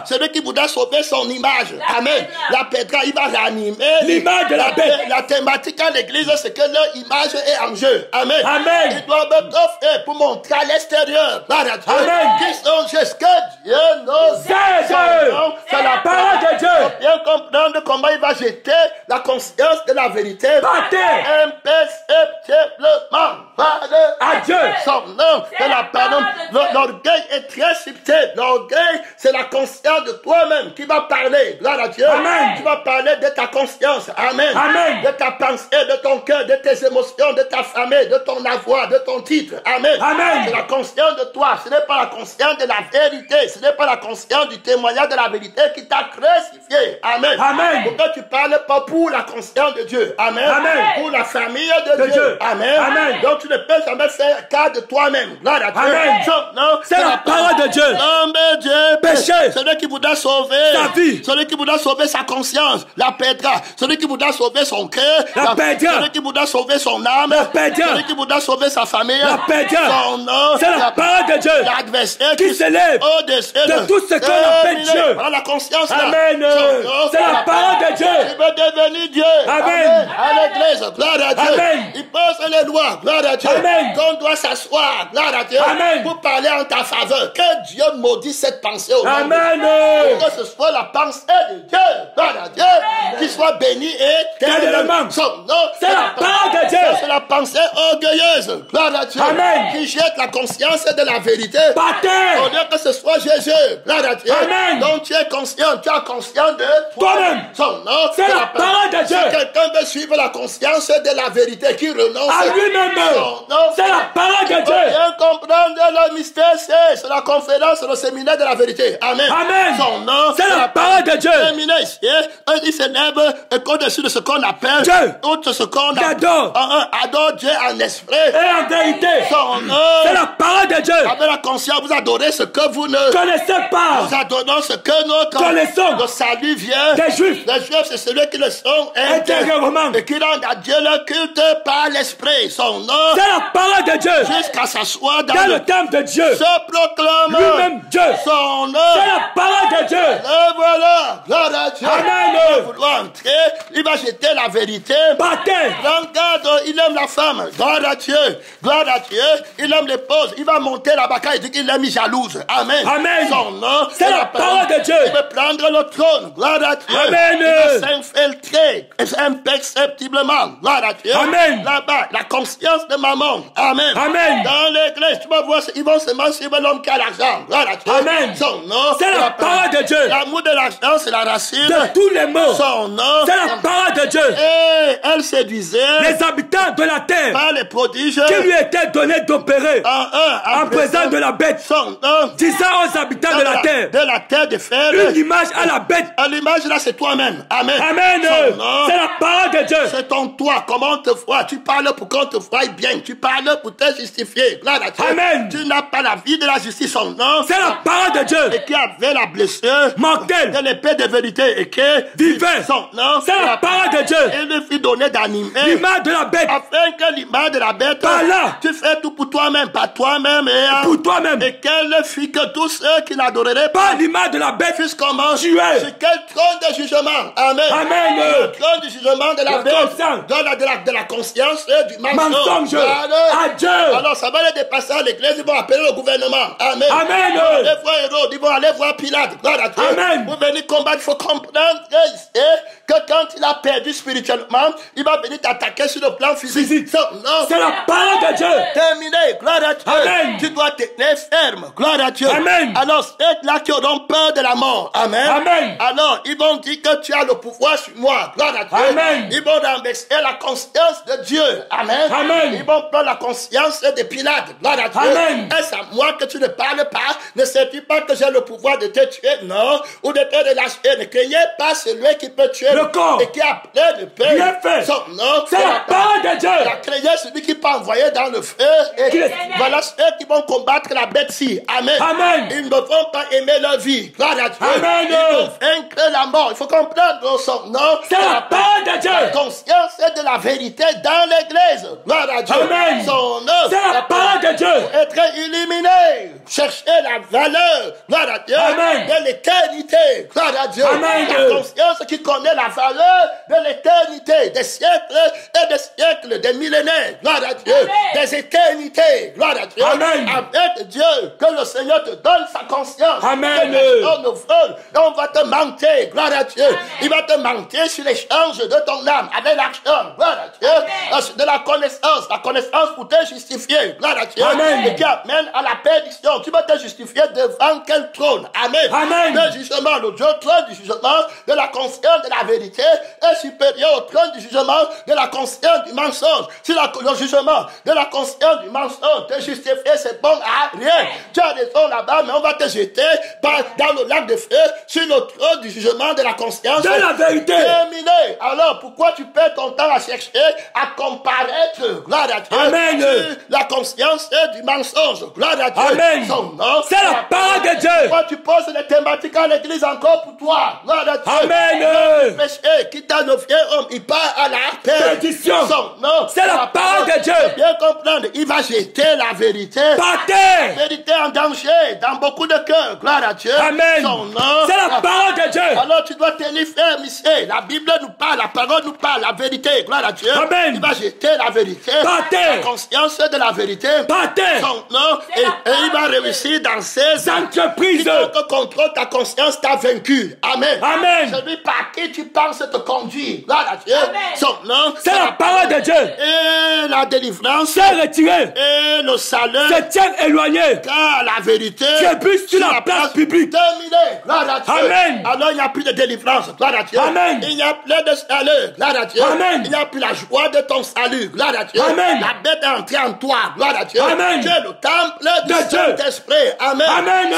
celui qui voudra sauver son image. Amen. La pétra, il va réanimer l'image de la bête. La thématique à l'église, c'est que leur image est en jeu. Amen. Amen. Ils doivent être pour montrer à l'extérieur. Amen. Qui sont jusqu'à Dieu nous aide. C'est la parole de Dieu. Il faut bien comprendre comment il va jeter la conscience de la vérité par terre. Imperceptiblement. À Dieu. Son nom, c'est la parole. L'orgueil est très subtil. L'orgueil, c'est la conscience de toi-même qui va parler. Gloire à Dieu. Amen. Tu vas parler de ta conscience. Amen. Amen. De ta pensée, de ton cœur, de tes émotions, de ta famille, de ton avoir, de ton titre. Amen. Amen. C'est la conscience de toi. Ce n'est pas la conscience de la vérité. Ce n'est pas la conscience du témoignage de la vérité qui t'a crucifié. Amen. Amen. Pourquoi tu parles pas pour la conscience de Dieu? Amen. Amen. Pour la famille de Dieu. Amen. Amen. Donc tu ne peux jamais faire cas de toi-même. Gloire à Dieu. Amen. C'est la parole de Dieu. L'homme de Dieu. Péché. Celui qui voudra sauver sa vie. Celui qui voudra sauver sa conscience. La perdra. Celui qui voudra sauver son cœur. La perdra. Celui qui voudra sauver son âme. La perdra. Celui qui voudra sauver sa famille. La perdra. Son nom. C'est la parole de Dieu. L'adversaire qui s'élève de tout ce qu'on appelle Dieu. Voilà la conscience là. Amen. C'est la parole de Dieu. Il veut devenir Dieu. Amen. À l'église, gloire à Dieu. Amen. Il pose les lois, gloire à Dieu. Amen. Qu'on doit s'asseoir, gloire à Dieu. Amen. Pour parler en ta faveur. Que Dieu maudisse cette pensée au monde. Amen. Que ce soit la pensée de Dieu, gloire à Dieu, qui soit béni et éternellement. C'est la parole de Dieu. C'est la pensée orgueilleuse, gloire à Dieu. Amen. Qui jette la conscience de la vérité. Baptême. Au lieu que ce soit Jésus, gloire à Dieu. Amen. Donc tu es conscient de toi-même. C'est la parole de Dieu. Si quelqu'un veut suivre la conscience de la vérité, qui renonce à lui-même, c'est la parole de Dieu. Bien comprendre le mystère, c'est la conférence, le séminaire de la vérité. Amen. Amen. C'est la parole de Dieu. Il s'élève au-dessus de ce qu'on appelle Dieu. Outre ce qu'on adore Dieu en esprit et en vérité. C'est la parole de Dieu. Avec la conscience, vous adorez ce que vous ne connaissez pas. Nous adorons ce que nous connaissons. Le salut vient des Juifs. Les Juifs, c'est celui qui le sont intérieurement et qui rendent à Dieu le culte par l'esprit. Son nom. C'est la parole de Dieu. Jusqu'à s'asseoir dans le temple de Dieu. Se proclame lui-même Dieu. Son nom. C'est la parole de Dieu. Et voilà. Gloire à Dieu. Amen. Il va vouloir entrer. Il va jeter la vérité. Baptême. Regarde, il aime la femme. Gloire à Dieu. Gloire à Dieu. Il aime l'épouse. Il va monter là-bas. Il dit qu'il l'aime jalouse. Amen. Amen. Son nom. C'est la parole de Dieu. Il veut prendre le trône. Gloire à Dieu. Amen. Il veut s'infiltrer imperceptiblement. Gloire à Dieu. Amen. Là-bas, la conscience de maman. Amen. Amen. Dans l'église, tu vas voir, ils vont seulement suivre l'homme qui a l'argent. Gloire à Dieu. Amen. Son nom. C'est la parole de Dieu. L'amour de l'argent, c'est la racine de tous les maux. Son nom. C'est la parole de Dieu. Et elle séduisait les habitants de la terre par les prodiges qui lui étaient donnés d'opérer en présence de la bête. Son nom. Disant aux habitants de la terre de faire une image à la bête. L'image là, c'est toi-même. Amen. Amen. C'est la parole de Dieu. C'est ton toi. Comment on te voit? Tu parles pour qu'on te voie bien. Tu parles pour te justifier. Gloire à Dieu. Amen. Tu n'as pas la vie de la justice. Son nom. C'est la parole de Dieu. Et qui avait la blessure mortelle de l'épée de vérité et qui vivait. Son nom. C'est la parole de Dieu. Il lui fit donner d'animer l'image de la bête. Afin que l'image de la bête. Par là. Tu fais tout pour toi-même. Pas toi-même. Et pour toi-même. Et qu'elle fit que tous ceux qui n'adoreraient pas l'image de la bête puissent comment tuer. Sur quel trône de jugement? Amen. Amen. Le trône du jugement de la bête. De la conscience et du mensonge. À Dieu. Alors ça va les dépasser à l'église. Ils vont appeler le gouvernement. Amen. Amen. Ils vont aller voir Hérode. Ils vont aller voir Pilate. Gloire à Dieu. Amen. Pour venir combattre, il faut comprendre que quand il a perdu spirituellement, il va venir t'attaquer sur le plan physique. C'est la parole de Dieu. Terminé. Gloire à Dieu. Amen. Tu dois tenir ferme. Gloire à Dieu. Amen. Alors, c'est là qui auront peur de la mort. Amen. Amen. Alors, ils vont dire que tu as le pouvoir sur moi. Gloire à Dieu. Amen. Ils vont renverser la conscience de Dieu. Amen. Amen. Ils vont prendre la conscience de Pilate. Gloire à Dieu. Amen. Est-ce à moi que tu ne parles pas? Ne sais-tu pas que j'ai le pouvoir de te tuer? Non. Ou de te relâcher. Ne craignez pas celui qui peut tuer le corps et qui a plein de paix. Bien fait. Son nom. C'est la parole de Dieu. La craignez celui qui peut envoyer dans le feu. Et voilà ceux qui vont combattre la bête-ci. Amen. Amen. Ils ne vont pas aimer leur vie. Gloire à Dieu. Amen. Ils vont vaincre la mort. Il faut comprendre son nom. C'est la parole de Dieu. La conscience de la vérité dans l'église. Gloire à Dieu. Amen. Son nom. C'est la parole de Dieu. Être illuminé. Chercher la valeur. Gloire à Dieu. Amen. De l'éternité. Gloire à Dieu. Amen. La conscience qui connaît la valeur de l'éternité. Des siècles et des siècles, des millénaires. Gloire à Dieu. Amen. Des éternités. Gloire à Dieu. Amen. Avec Dieu. Que le Seigneur te donne sa conscience. Amen. On va te mentir. Gloire à Dieu. Amen. Il va te mentir sur l'échange de ton âme avec l'argent. Gloire à Dieu. Amen. De la connaissance. La connaissance pour te justifier. Gloire à Dieu. Amen. Et qui amène à la perdition. Tu vas te justifier devant quel trône? Amen. Amen. Le jugement, le trône du jugement de la conscience de la vérité est supérieur au trône du jugement de la conscience du mensonge. Si le jugement de la conscience du mensonge te justifier, c'est bon à rien. Tu as raison là-bas, mais on va te jeter dans le lac de feu sur le trône du jugement de la conscience de la vérité. Terminé. Alors, pourquoi tu perds ton temps à chercher à comparaître? Gloire à Dieu. Amen. Sur la conscience du mensonge. Gloire à Dieu. Amen. C'est la parole de Dieu. Pourquoi tu poses les thématiques à l'église encore pour toi? Gloire à Dieu. Amen. Péché qui t'a le vieux homme, il part à la perdition. C'est la parole de Dieu. Bien comprendre, il va jeter la vérité Partez. La vérité en danger dans beaucoup de cœurs. Gloire à Dieu. Amen. C'est la parole de Dieu. Alors tu dois tenir ferme ici. La Bible nous parle, la parole nous parle, la vérité. Gloire à Dieu. Amen. Tu vas jeter la vérité. Partez. La conscience de la vérité. Partez. Son nom. Et il va réussir dans ses entreprises. Quiconque contrôle ta conscience t'a vaincu. Amen. Amen. Celui par qui tu penses te conduire. Gloire à Dieu. Son nom. C'est la parole de Dieu. Et la délivrance. C'est retiré. Et le salut. Se tient éloigné. Car la vérité. Trébûche sur la place publique. Terminé. Gloire à Dieu. Amen. Alors il n'y a plus de délivrance. Gloire à Dieu. Amen. Il n'y a plus de salut. Gloire à Dieu. Amen. Il n'y a plus la joie de ton salut. Gloire à Dieu. Amen. La bête est entrée en toi. Gloire à Dieu. Amen. Tu es le temple du de Dieu. Saint-Esprit. Amen. Amen.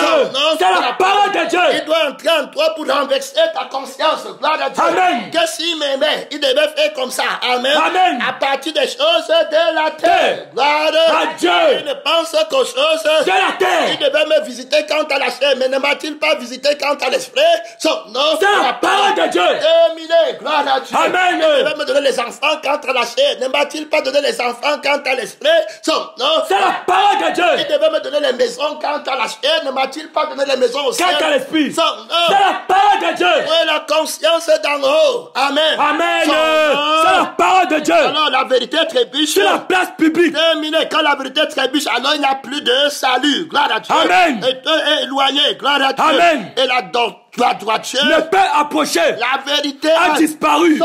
C'est la parole de Dieu. Il doit entrer en toi pour renverser ta conscience. Gloire à Dieu. Amen. Que s'il m'aimait, il devait faire comme ça. Amen. Amen. À partir des choses de la terre. Gloire à Dieu. Il ne pense qu'aux choses de la terre. Il devait me visiter quant à la chair, mais ne m'a-t-il pas visité quant à l'esprit? Son nom. C'est la parole de Dieu. Terminé. Gloire à Dieu. Amen. Il devait me donner les enfants quant à la chair. Ne m'a-t-il pas donné les enfants quant à l'esprit? Son nom. C'est la parole de Dieu. Il devait me donner les maisons quant à la chair. Ne m'a-t-il pas donné les maisons au ciel? Quant à l'esprit. Son nom. C'est la parole de Dieu. Oui, la conscience d'en haut. Amen. Amen. C'est la parole de Dieu. Alors la vérité trébuche. Sur la place publique. Terminé. Quand la vérité trébuche, alors il n'y a plus de salut. Gloire à Dieu. Amen. Et tu es éloigné. Gloire à Dieu. Amen. Et la droiture. Ne peut approcher. La vérité a disparu.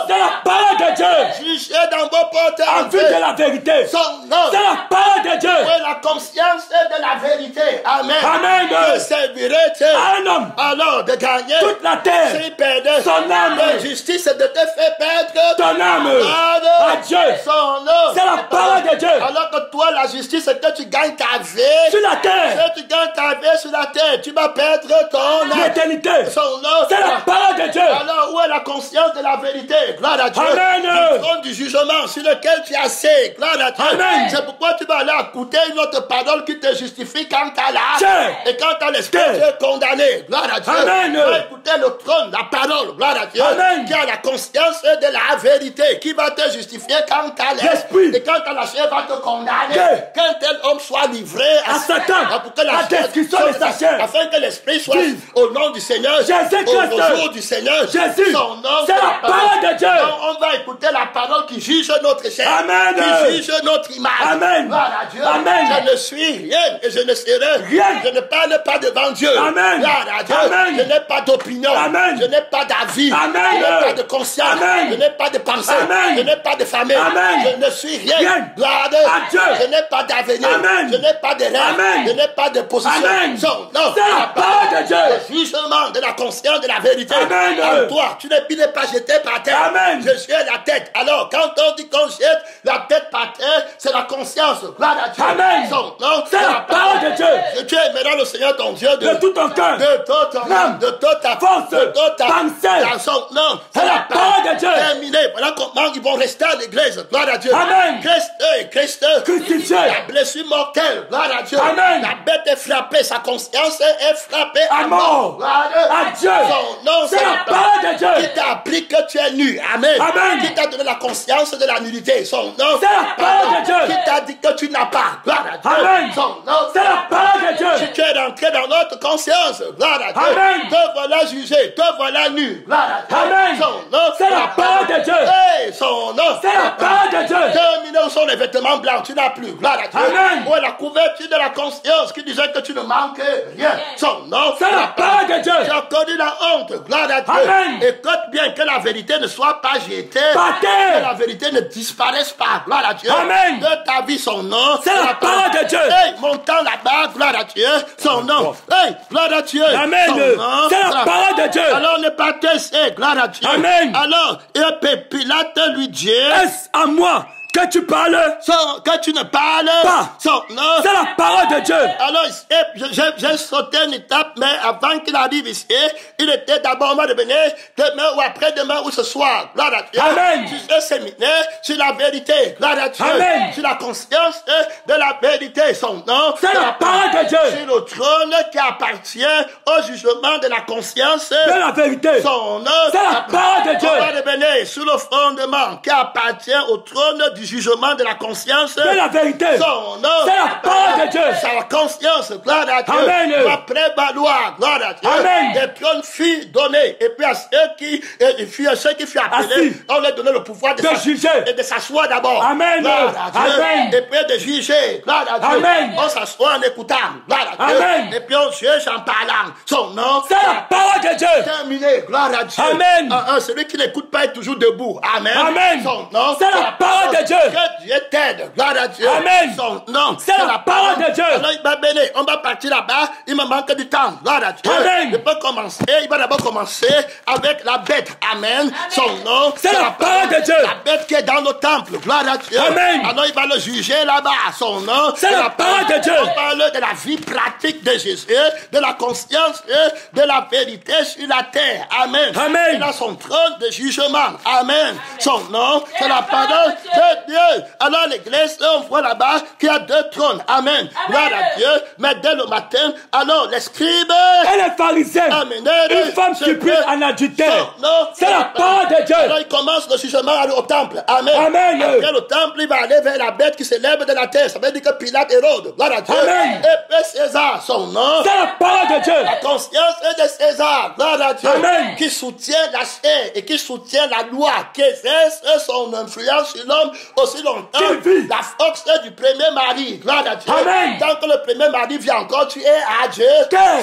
C'est la parole de Dieu. Jugez dans vos portes. En vue de la vérité. Son nom. C'est la parole de Dieu. Oui, la conscience de la vérité. Amen. Amen. Que servirait-il à un homme alors de gagner toute la terre, s'il perdait son âme, la justice de te faire perdre ton âme à Dieu. Son nom. C'est la parole de Dieu. Alors que toi, la justice, c'est que tu gagnes ta vie sur la terre. Si tu gagnes ta vie sur la terre, tu vas perdre ton âme. L'éternité. Son nom. C'est la parole de Dieu. Alors où est la conscience de la vérité? Gloire à Dieu. Amen. Le trône du jugement sur lequel tu es assis. Gloire à Dieu. Amen. C'est pourquoi tu vas aller écouter une autre parole qui te justifie quand tu as l'âme et quand tu as l'esprit, tu es condamné. Gloire à Dieu. Amen. Tu vas écouter le trône, la parole. Gloire à Dieu. Amen. Qui a la conscience de la vérité, qui va te justifier quand tu as l'esprit et quand tu as la chair va te condamner. Qu'un tel homme soit livré à Satan, pour que la description de sa chair, afin que l'esprit soit au nom du Seigneur, au jour du Seigneur. Jésus, son nom, c'est la parole de Dieu. Donc, on va écouter la parole qui juge notre chair, Amen. qui juge notre image. Amen. Gloire à Dieu. Amen. Je ne suis rien et je ne serai rien. Je ne parle pas devant Dieu. Amen. Gloire à Dieu. Amen. Je n'ai pas d'opinion. Amen. Je n'ai pas d'avis. Amen. Je n'ai pas de conscience. Amen. Je n'ai pas de pensée. Amen. Je n'ai pas de famille. Amen. Je ne suis rien. Rien. Gloire à Dieu. Je n'ai pas d'avenir. Amen. Je n'ai pas de rêve. Amen. Je n'ai pas de position. Amen. Non. C'est la parole de Dieu. Le jugement de la conscience de la vérité. Amen. En toi, tu n'es pas jeté par terre. Amen. Je suis la tête. Alors, quand on dit qu'on jette la tête par terre, c'est la conscience. Gloire à Dieu. Amen. C'est la parole de Dieu. Tu aimeras le Seigneur ton Dieu de tout ton cœur, de toute ton âme, de toute ta force, de toute ta pensée. Non, c'est la parole de Dieu. Terminé. Voilà comment ils vont rester à l'église. Gloire à Dieu. Amen. Christ, crucifié. La blessure mortelle. Gloire à Dieu. Amen. La bête est frappée. Sa conscience est frappée à mort. Gloire à Dieu. C'est la parole de Dieu. Qui t'a appris que tu es nu. Amen. Amen. Qui t'a donné la conscience de la nudité. Son nom. C'est la parole de Dieu. Qui t'a dit que tu n'as pas. Gloire à Dieu. Amen. Son nom. C'est la parole de Dieu. Si tu es rentré dans notre conscience. Gloire à Dieu. Amen. Te voilà jugé. Te voilà nu. Gloire à Dieu. Amen. Son nom. C'est la parole de Dieu. Hey, son nom. C'est la parole de Dieu. Terminé où sont les vêtements blancs. Tu n'as plus. Gloire à Dieu. Amen. Où est la couverture de la conscience qui disait que tu ne manques rien. Son nom. C'est la parole de Dieu. Tu as connu la honte. Gloire à Dieu. Amen. Écoute bien que la vérité ne soit pas jetée. Par terre. Que la vérité ne disparaisse pas. Gloire à Dieu. Amen. De ta vie, son nom. C'est la parole de Dieu. Hey, montant là-bas, gloire à Dieu. Son nom. Hey, gloire à Dieu. Amen. C'est la parole de Dieu. Alors ne pas tester. Gloire à Dieu. Amen. Alors, et Pilate lui dit. Est-ce à moi que tu parles? Que tu ne parles pas. Non. C'est la parole de Dieu. Alors, j'ai sauté une étape, mais avant qu'il arrive ici, il était d'abord mort de venir demain ou après-demain ou ce soir. Gloire à Dieu. Amen. Tu sais séminaire sur la vérité. Gloire à Dieu. Amen. Sur la conscience de la vérité. Son nom. C'est la parole de Dieu. Sur le trône qui appartient au jugement de la conscience de la vérité. Son nom. C'est la parole de Dieu. On va revenir sur le fondement qui appartient au trône du jugement de la conscience. De la vérité. Son nom. C'est la parole de Dieu. Sa conscience, gloire à Dieu. Amen. Va prévaloir, gloire à Dieu. Amen. Des trônes furent donnés. Et puis à ceux qui furent appelés, on leur donnait le pouvoir de juger et de s'asseoir d'abord. Amen. Gloire à Dieu. Amen. Et puis de juger. Gloire à Dieu. Amen. On s'assoit en écoutant. Gloire à Dieu. Amen. Et puis on juge en parlant. Son nom. C'est la parole de Dieu. Terminé. Gloire à Dieu. Amen. Celui qui n'écoute pas est toujours debout. Amen. Amen. Son nom. C'est la parole de Dieu. Que Dieu t'aide. Gloire à Dieu. Amen. Son nom. C'est la parole de Dieu. Alors il va bénir. On va partir là-bas. Il me manque du temps. Gloire à Dieu. Amen. Il peut commencer. Il va d'abord commencer avec la bête. Amen. Son nom. C'est la parole de Dieu. La bête qui est dans le temple. Gloire à Dieu. Amen. Alors il va le juger là-bas. Son nom. C'est la parole de Dieu. On parle de la vie pratique de Jésus, de la conscience, de la vérité sur la terre. Amen. Amen. Il a son trône de jugement. Amen. Son nom, c'est la parole de Dieu. Alors l'église, on voit là-bas qu'il y a 2 trônes. Amen. Gloire à Dieu. Mais dès le matin, alors les scribes Et les pharisiens. Une femme qui prie en adultère. C'est la parole de Dieu. Alors il commence le jugement au temple. Amen. Amen. Après le temple, il va aller vers la bête qui s'élève de la terre. Ça veut dire que Pilate Hérode. Gloire à Dieu. Amen. Et puis César, son nom. C'est la parole de Dieu. La conscience est de César. Gloire à Dieu. Amen. Qui soutient la chair et qui soutient la loi. Qui exerce son influence sur l'homme aussi longtemps. La force du premier mari. Gloire à Dieu. Amen. Tant que le premier mari vient encore, tu es à Dieu.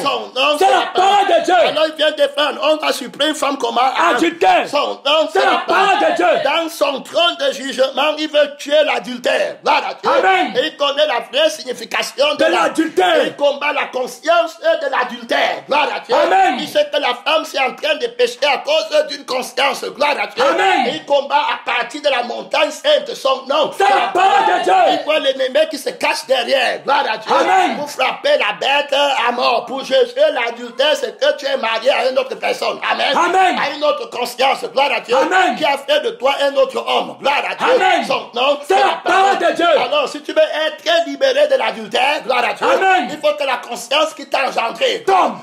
Son nom. C'est la parole de Dieu. Alors il vient défendre. On a supprimé une femme comment? Adultère. Son nom. C'est la parole de Dieu. Dans son trône de jugement, il veut tuer l'adultère. Gloire à Dieu. Amen. Et il connaît la vraie signification de l'adultère. Il combat la conscience de l'adultère. Gloire à Dieu. Amen. Il sait que la femme c'est en train de pécher à cause d'une conscience. Gloire à Dieu. Amen. Et il combat à partir de la montagne sainte. Son nom. C'est la parole de Dieu. Il voit l'ennemi qui se cache derrière. Gloire à Dieu. Amen. Pour frapper la bête à mort. Pour juger l'adultère, c'est que tu es marié à une autre personne. Amen. Amen. À une autre conscience. Gloire à Dieu. Amen. Qui a fait de toi un autre homme. Gloire à Dieu. Amen. Son nom. C'est la parole de Dieu. Alors, si tu veux être libéré de l'adultère, gloire à Dieu. Amen. Il faut que la conscience qui t'a engendré tombe.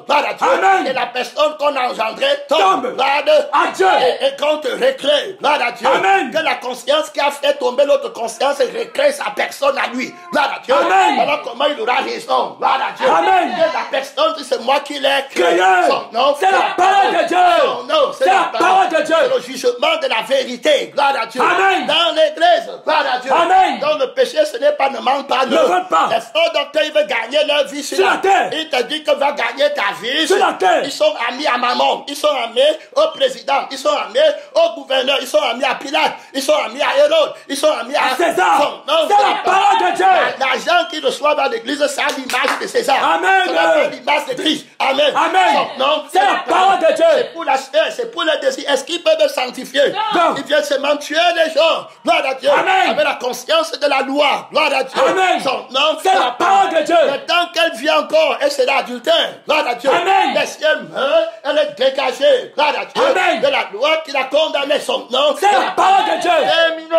Gloire à Dieu. Amen. Et la personne qu'on a engendrée tombe. Gloire à Dieu. Et qu'on te recrée. Gloire à Dieu. Amen. Que la conscience qui a fait tomber l'autre conscience recrée sa personne à lui. Gloire à Dieu. Amen. Alors, comment il aura raison? Gloire à Dieu. Amen. Que la personne, c'est moi qui l'ai créé. Son nom. C'est la parole de Dieu. Son nom. C'est la parole de Dieu. C'est le jugement de la vérité. Gloire à Dieu. Amen. Dans l'église. Gloire à Dieu. Amen. Dans le péché, ce n'est pas ne mente pas. Ne mente pas. Les faux docteurs, ils veulent gagner leur vie sur la terre. Ils te disent que va gagner ta vie sur la terre. Ils sont amis à Mammon. Ils sont amis au président. Ils sont amis au gouverneur. Ils sont amis à Pilate. Ils sont amis à Hérode. Ils sont amis à César. C'est la parole de Dieu. L'argent qu'ils reçoivent dans l'église, c'est à l'image de César. Amen. C'est l'image de Christ. Amen. Amen. C'est la parole de Dieu. C'est pour la chair, c'est pour le désir. Est-ce qu'ils peuvent sanctifier? Non. Ils viennent seulement tuer les gens. Gloire à Dieu. Amen. Avec la conscience de la loi. Gloire à Dieu. Amen. Son nom, c'est la parole de Dieu. Mais tant qu'elle vit encore, elle sera adultère. Gloire à Dieu. Amen. Mais si elle meurt, elle est dégagée. Gloire à Dieu. Amen. De la loi qui l'a condamnée. Son nom. C'est la parole de Dieu.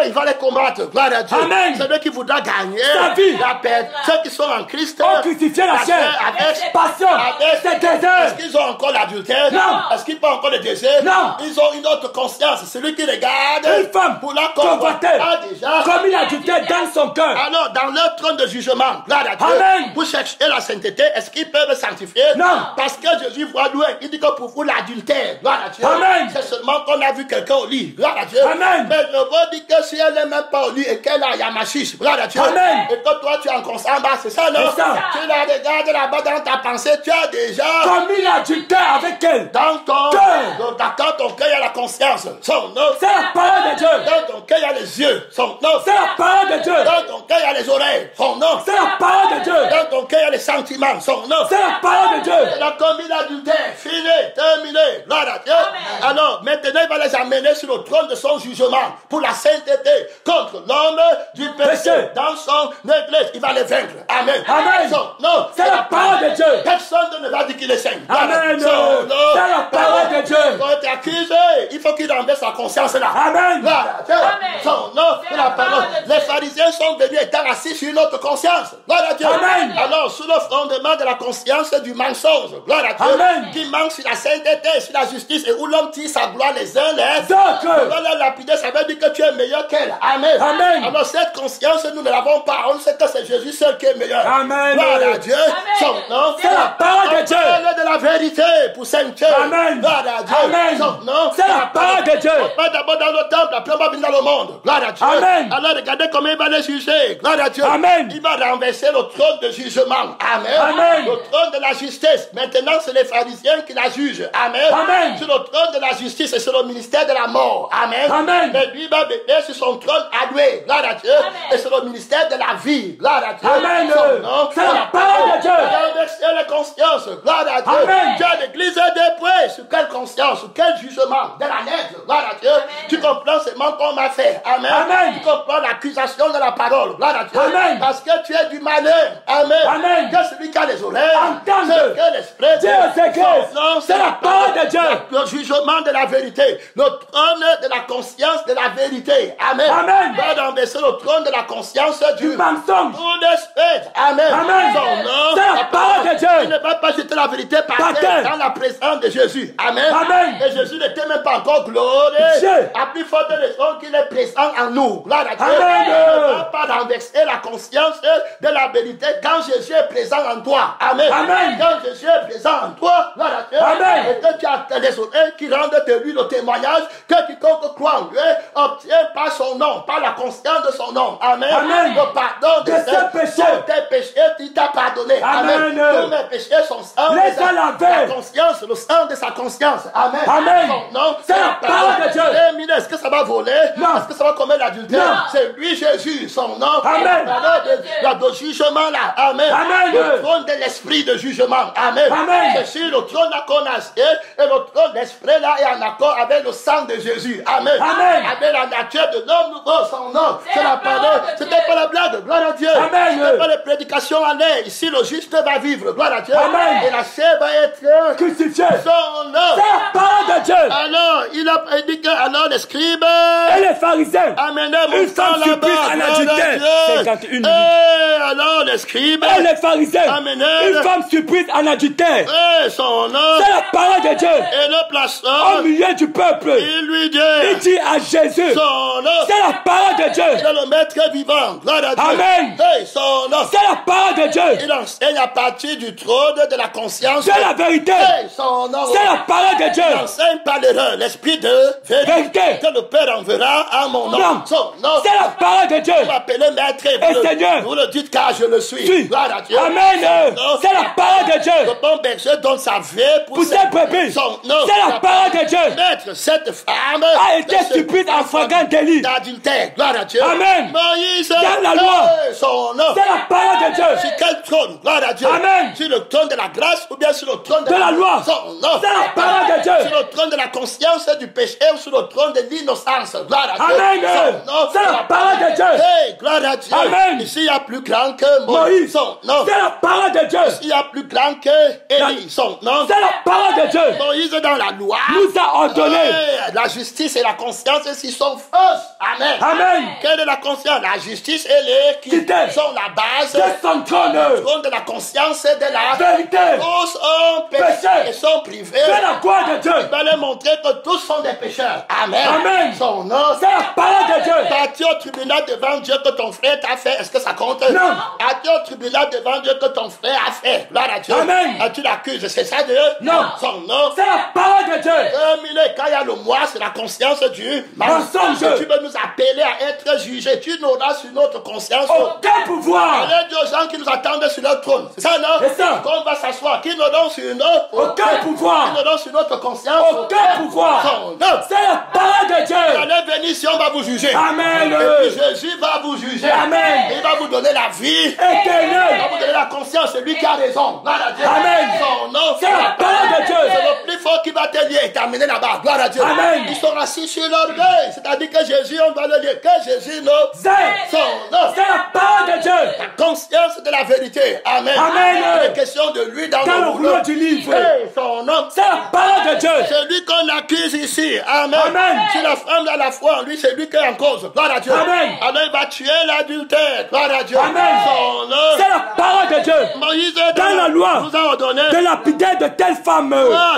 Il va les combattre. Gloire à Dieu. Amen. Celui qui voudra gagner sa vie. La paix. Ceux qui sont en Christ. ont crucifié la chair. Avec passion. Avec désir. Est-ce qu'ils ont encore l'adultère? Non. Est-ce qu'ils ont encore le désir? Non. Ils ont une autre conscience. Celui qui regarde une femme pour la convoiter déjà comme il a adultère dans son cœur. Alors, dans leur trône de jugement, gloire à Dieu, Amen. pour chercher la sainteté, est-ce qu'ils peuvent sanctifier? Non. Parce que Jésus voit loin. Il dit que pour vous, l'adultère, gloire à Dieu. Amen. C'est seulement qu'on a vu quelqu'un au lit, gloire à Dieu. Amen. Mais je veux dire que si elle n'est même pas au lit et qu'elle a Yamashis, gloire à Dieu. Amen. Et que toi, tu es en conscience, bah, c'est ça, non? C'est ça. Tu la regardes là-bas dans ta pensée, tu as déjà commis l'adultère avec elle. dans ton cœur. Dans ton cœur, il y a la conscience. Son nom. C'est la parole de Dieu. Dans ton cœur, il y a les yeux. Son nom. C'est la parole de Dieu. Dans ton cœur, il y a les oreilles. Son nom. C'est la parole de Dieu. Dans ton cœur, il y a les sentiments. Son nom. C'est la parole de Dieu. Il a commis l'adultère. Fini. Terminé. Gloire à Dieu. Amen. Alors, maintenant, il va les amener sur le trône de son jugement pour la sainteté contre l'homme du péché. Dans son église, il va les vaincre. Amen. Amen. Son nom. C'est la parole de Dieu. Personne ne va dire qu'il est saint. Amen. Son nom. C'est la parole de Dieu. Quand tu es accusé, il faut qu'il renverse sa conscience là. Amen. Gloire à Dieu. Amen. Son nom, c'est la parole. Les pharisiens sont venus étant assis sur notre conscience. Gloire à Dieu. Amen. Alors, sous le fondement de la conscience du mensonge. Gloire à Dieu. Amen. Qui manque sur la sainteté, sur la justice, et où l'homme tire sa gloire les uns les autres. Dans la lapidée, ça veut dire que tu es meilleur qu'elle. Amen. Amen. Alors cette conscience, nous ne l'avons pas. On sait que c'est Jésus seul qui est meilleur. Amen. Gloire à Dieu. Son nom, c'est la parole de Dieu. Parole de la vérité pour sainteté. Amen. Gloire à Dieu. Amen. Son nom, c'est la parole de Dieu. On va d'abord dans le temple, après on va venir dans le monde. Gloire à Dieu. Amen. Alors regardez comment il va les juger. Gloire à Dieu. Amen. Il va renverser le trône de jugement. Amen. Amen. Le trône de la justice. Maintenant, c'est les pharisiens qui la jugent. Amen. Amen. Sur le trône de la justice et sur le ministère de la mort. Amen. Amen. Mais lui va venir sur son trône à louer. Gloire à Dieu. Amen. Et sur le ministère de la vie. Gloire à Dieu. Amen. Son nom, c'est la parole de Dieu. renverser les consciences. Gloire à Dieu. Amen. Tu as l'église dépouillée. Sur quelle conscience? Sur quel jugement? De la lettre. Gloire à Dieu. Amen. Tu comprends seulement qu'on m'a fait. Amen. Amen. Tu comprends l'accusation de la parole. Gloire à Dieu. Amen. Parce que tu es du malheur. Amen. Amen. Que celui qui a les oreilles. Entende. C'est que l'esprit. Dieu s'écrit. C'est la parole de Dieu. Le jugement de la vérité. Le trône de la conscience de la vérité. Amen. Amen. Va renverser le trône de la conscience du mensonge. Tout l'esprit. Amen. Amen. Son nom, c'est la parole de Dieu. Il ne va pas jeter la vérité par terre dans la présence de Jésus. Amen. Amen. Et Jésus n'était même pas encore glorieux. Dieu. À plus forte raison qu'il est présent en nous. Gloire à Dieu. Amen. Il ne va pas renverser la conscience de la vérité quand Jésus est présent en toi. Amen. Amen. Quand Jésus est présent en toi, gloire à Dieu. Amen. Et que tu as des oreilles qui rendent de lui le témoignage que quiconque croit en lui obtient par son nom, par la conscience de son nom. Amen. Amen. Le pardon de ses péchés. Tes péchés, il t'a pardonné. Amen. Tous mes péchés sont sang. Laisse-la laver. La conscience, le sang de sa conscience. Amen. Amen. Son nom, c'est la parole de Dieu. Est-ce que ça va voler? Non. Est-ce que ça va commettre l'adultère? Non. C'est lui Jésus, son nom. Amen. Le jugement là. Amen. Amen. Le trône de l'esprit de jugement. Amen. Amen. C'est sur le trône là qu'on a assis, et le trône de l'esprit là est en accord avec le sang de Jésus. Amen. Amen. Avec la nature de l'homme nouveau, son nom. C'est la parole. C'était pas la blague. Gloire à Dieu. Amen. C'était pas les prédications en l'air. Ici, le juste va vivre. Gloire à Dieu. Amen. Et la chair va être crucifiée. son nom. C'est la parole de Dieu. Alors, il a prédit que alors les scribes Et les pharisiens. amenaient mon Une sang femme surprise en là-bas. adultère. 51 minutes. Et alors les scribes Et les pharisiens. amenaient Une femme surprise en adultère. et son nom C'est la parole de Dieu. et le Au plaçant. milieu du peuple. Il lui Il dit dit à Jésus. son nom. C'est la parole de Dieu. C'est le maître vivant. Gloire à Dieu. Amen. Hey, son nom. C'est la parole de Dieu. Il enseigne à partir du trône de la conscience. C'est la vérité. Hey, son nom. C'est la parole de Dieu. Il enseigne par l'erreur l'esprit de Vérité. que le Père enverra à mon nom. Non. Son nom. C'est la parole de Dieu. Vous m'appelez maître Et Seigneur. vous le dites car je le suis. Si. Gloire à Dieu. Amen. Son nom. C'est la parole de Dieu. Le bon berger donne sa vie Pour ses brebis. Son nom. C'est la parole de Dieu. Maître, cette femme A été stupide en flagrant délit. d'adultère. Gloire à Dieu. Amen. Moïse. Dans la loi. Son nom. C'est la parole de Dieu. Sur quel trône? Gloire à Dieu. Amen. Sur le trône de la grâce ou bien sur le trône De la loi. Son nom. C'est la parole de Dieu. Sur le trône de la conscience du péché ou sur le trône de l'innocence. Gloire à Dieu. Amen. Son nom. C'est la parole de Dieu. Hey, gloire à Dieu. Amen. Ici, il y a plus grand que Moïse. Son nom. C'est la parole de Dieu. Il y a plus grand que Élie. Son nom. C'est la parole de Dieu. Moïse dans la loi Nous a ordonné. la justice et la conscience s'ils sont fausses. Amen. Amen. Quelle est la conscience? La justice et l'équité sont la base De son trône. de la conscience et de la Vérité. Tous ont péché Péché. et sont privés. C'est la gloire de Dieu. Il va leur montrer que tous sont des pécheurs. Amen. Amen. Son nom. C'est la parole de Dieu. As-tu au tribunal devant Dieu que ton frère t'a fait? Est-ce que ça compte? Non. As-tu au tribunal devant Dieu que ton frère a fait? Gloire à Dieu. Amen. As-tu l'accuses? C'est ça Dieu? Non. Son nom. C'est la parole de Dieu. Terminé. Quand il y a le moi, c'est la conscience du Mensonge. Tu veux nous appeler à être jugés. Tu n'auras sur notre conscience Aucun pouvoir. il y a des gens qui nous attendent sur leur trône. C'est ça, non? C'est ça. Qu'on va s'asseoir. Qui n'auront sur nous Aucun pouvoir. Qui n'auront sur notre conscience Aucun pouvoir. Son nom. C'est la parole de Dieu. Allez venir si on va vous juger. Amen. Et puis Jésus va vous juger. Amen. Il va vous donner la vie. Il va Éternel. vous donner la conscience. C'est lui qui a raison. Gloire à Dieu. Amen. Son nom. C'est la parole de Dieu. C'est le plus fort qui va te lier et t'amener là-bas. Gloire à Dieu. Amen. Ils sont assis sur l'orgueil. C'est-à-dire que Jésus, on va le dire. Que Jésus, non. C'est Son nom. la parole de Dieu. La conscience de la vérité. Amen. Amen. Il est question de lui dans Dans le le rouleau du livre. Hey, son nom. C'est la parole de Dieu. C'est lui qu'on accuse ici. Amen. Amen. Si la femme a la foi en lui, c'est lui qui est en cause. Gloire à Dieu. Amen. Alors il va tuer l'adultère. Gloire à Dieu. Amen. Son nom. C'est la parole de Dieu. Dieu, Moïse, dans la loi, nous a ordonné de lapider de telle femme.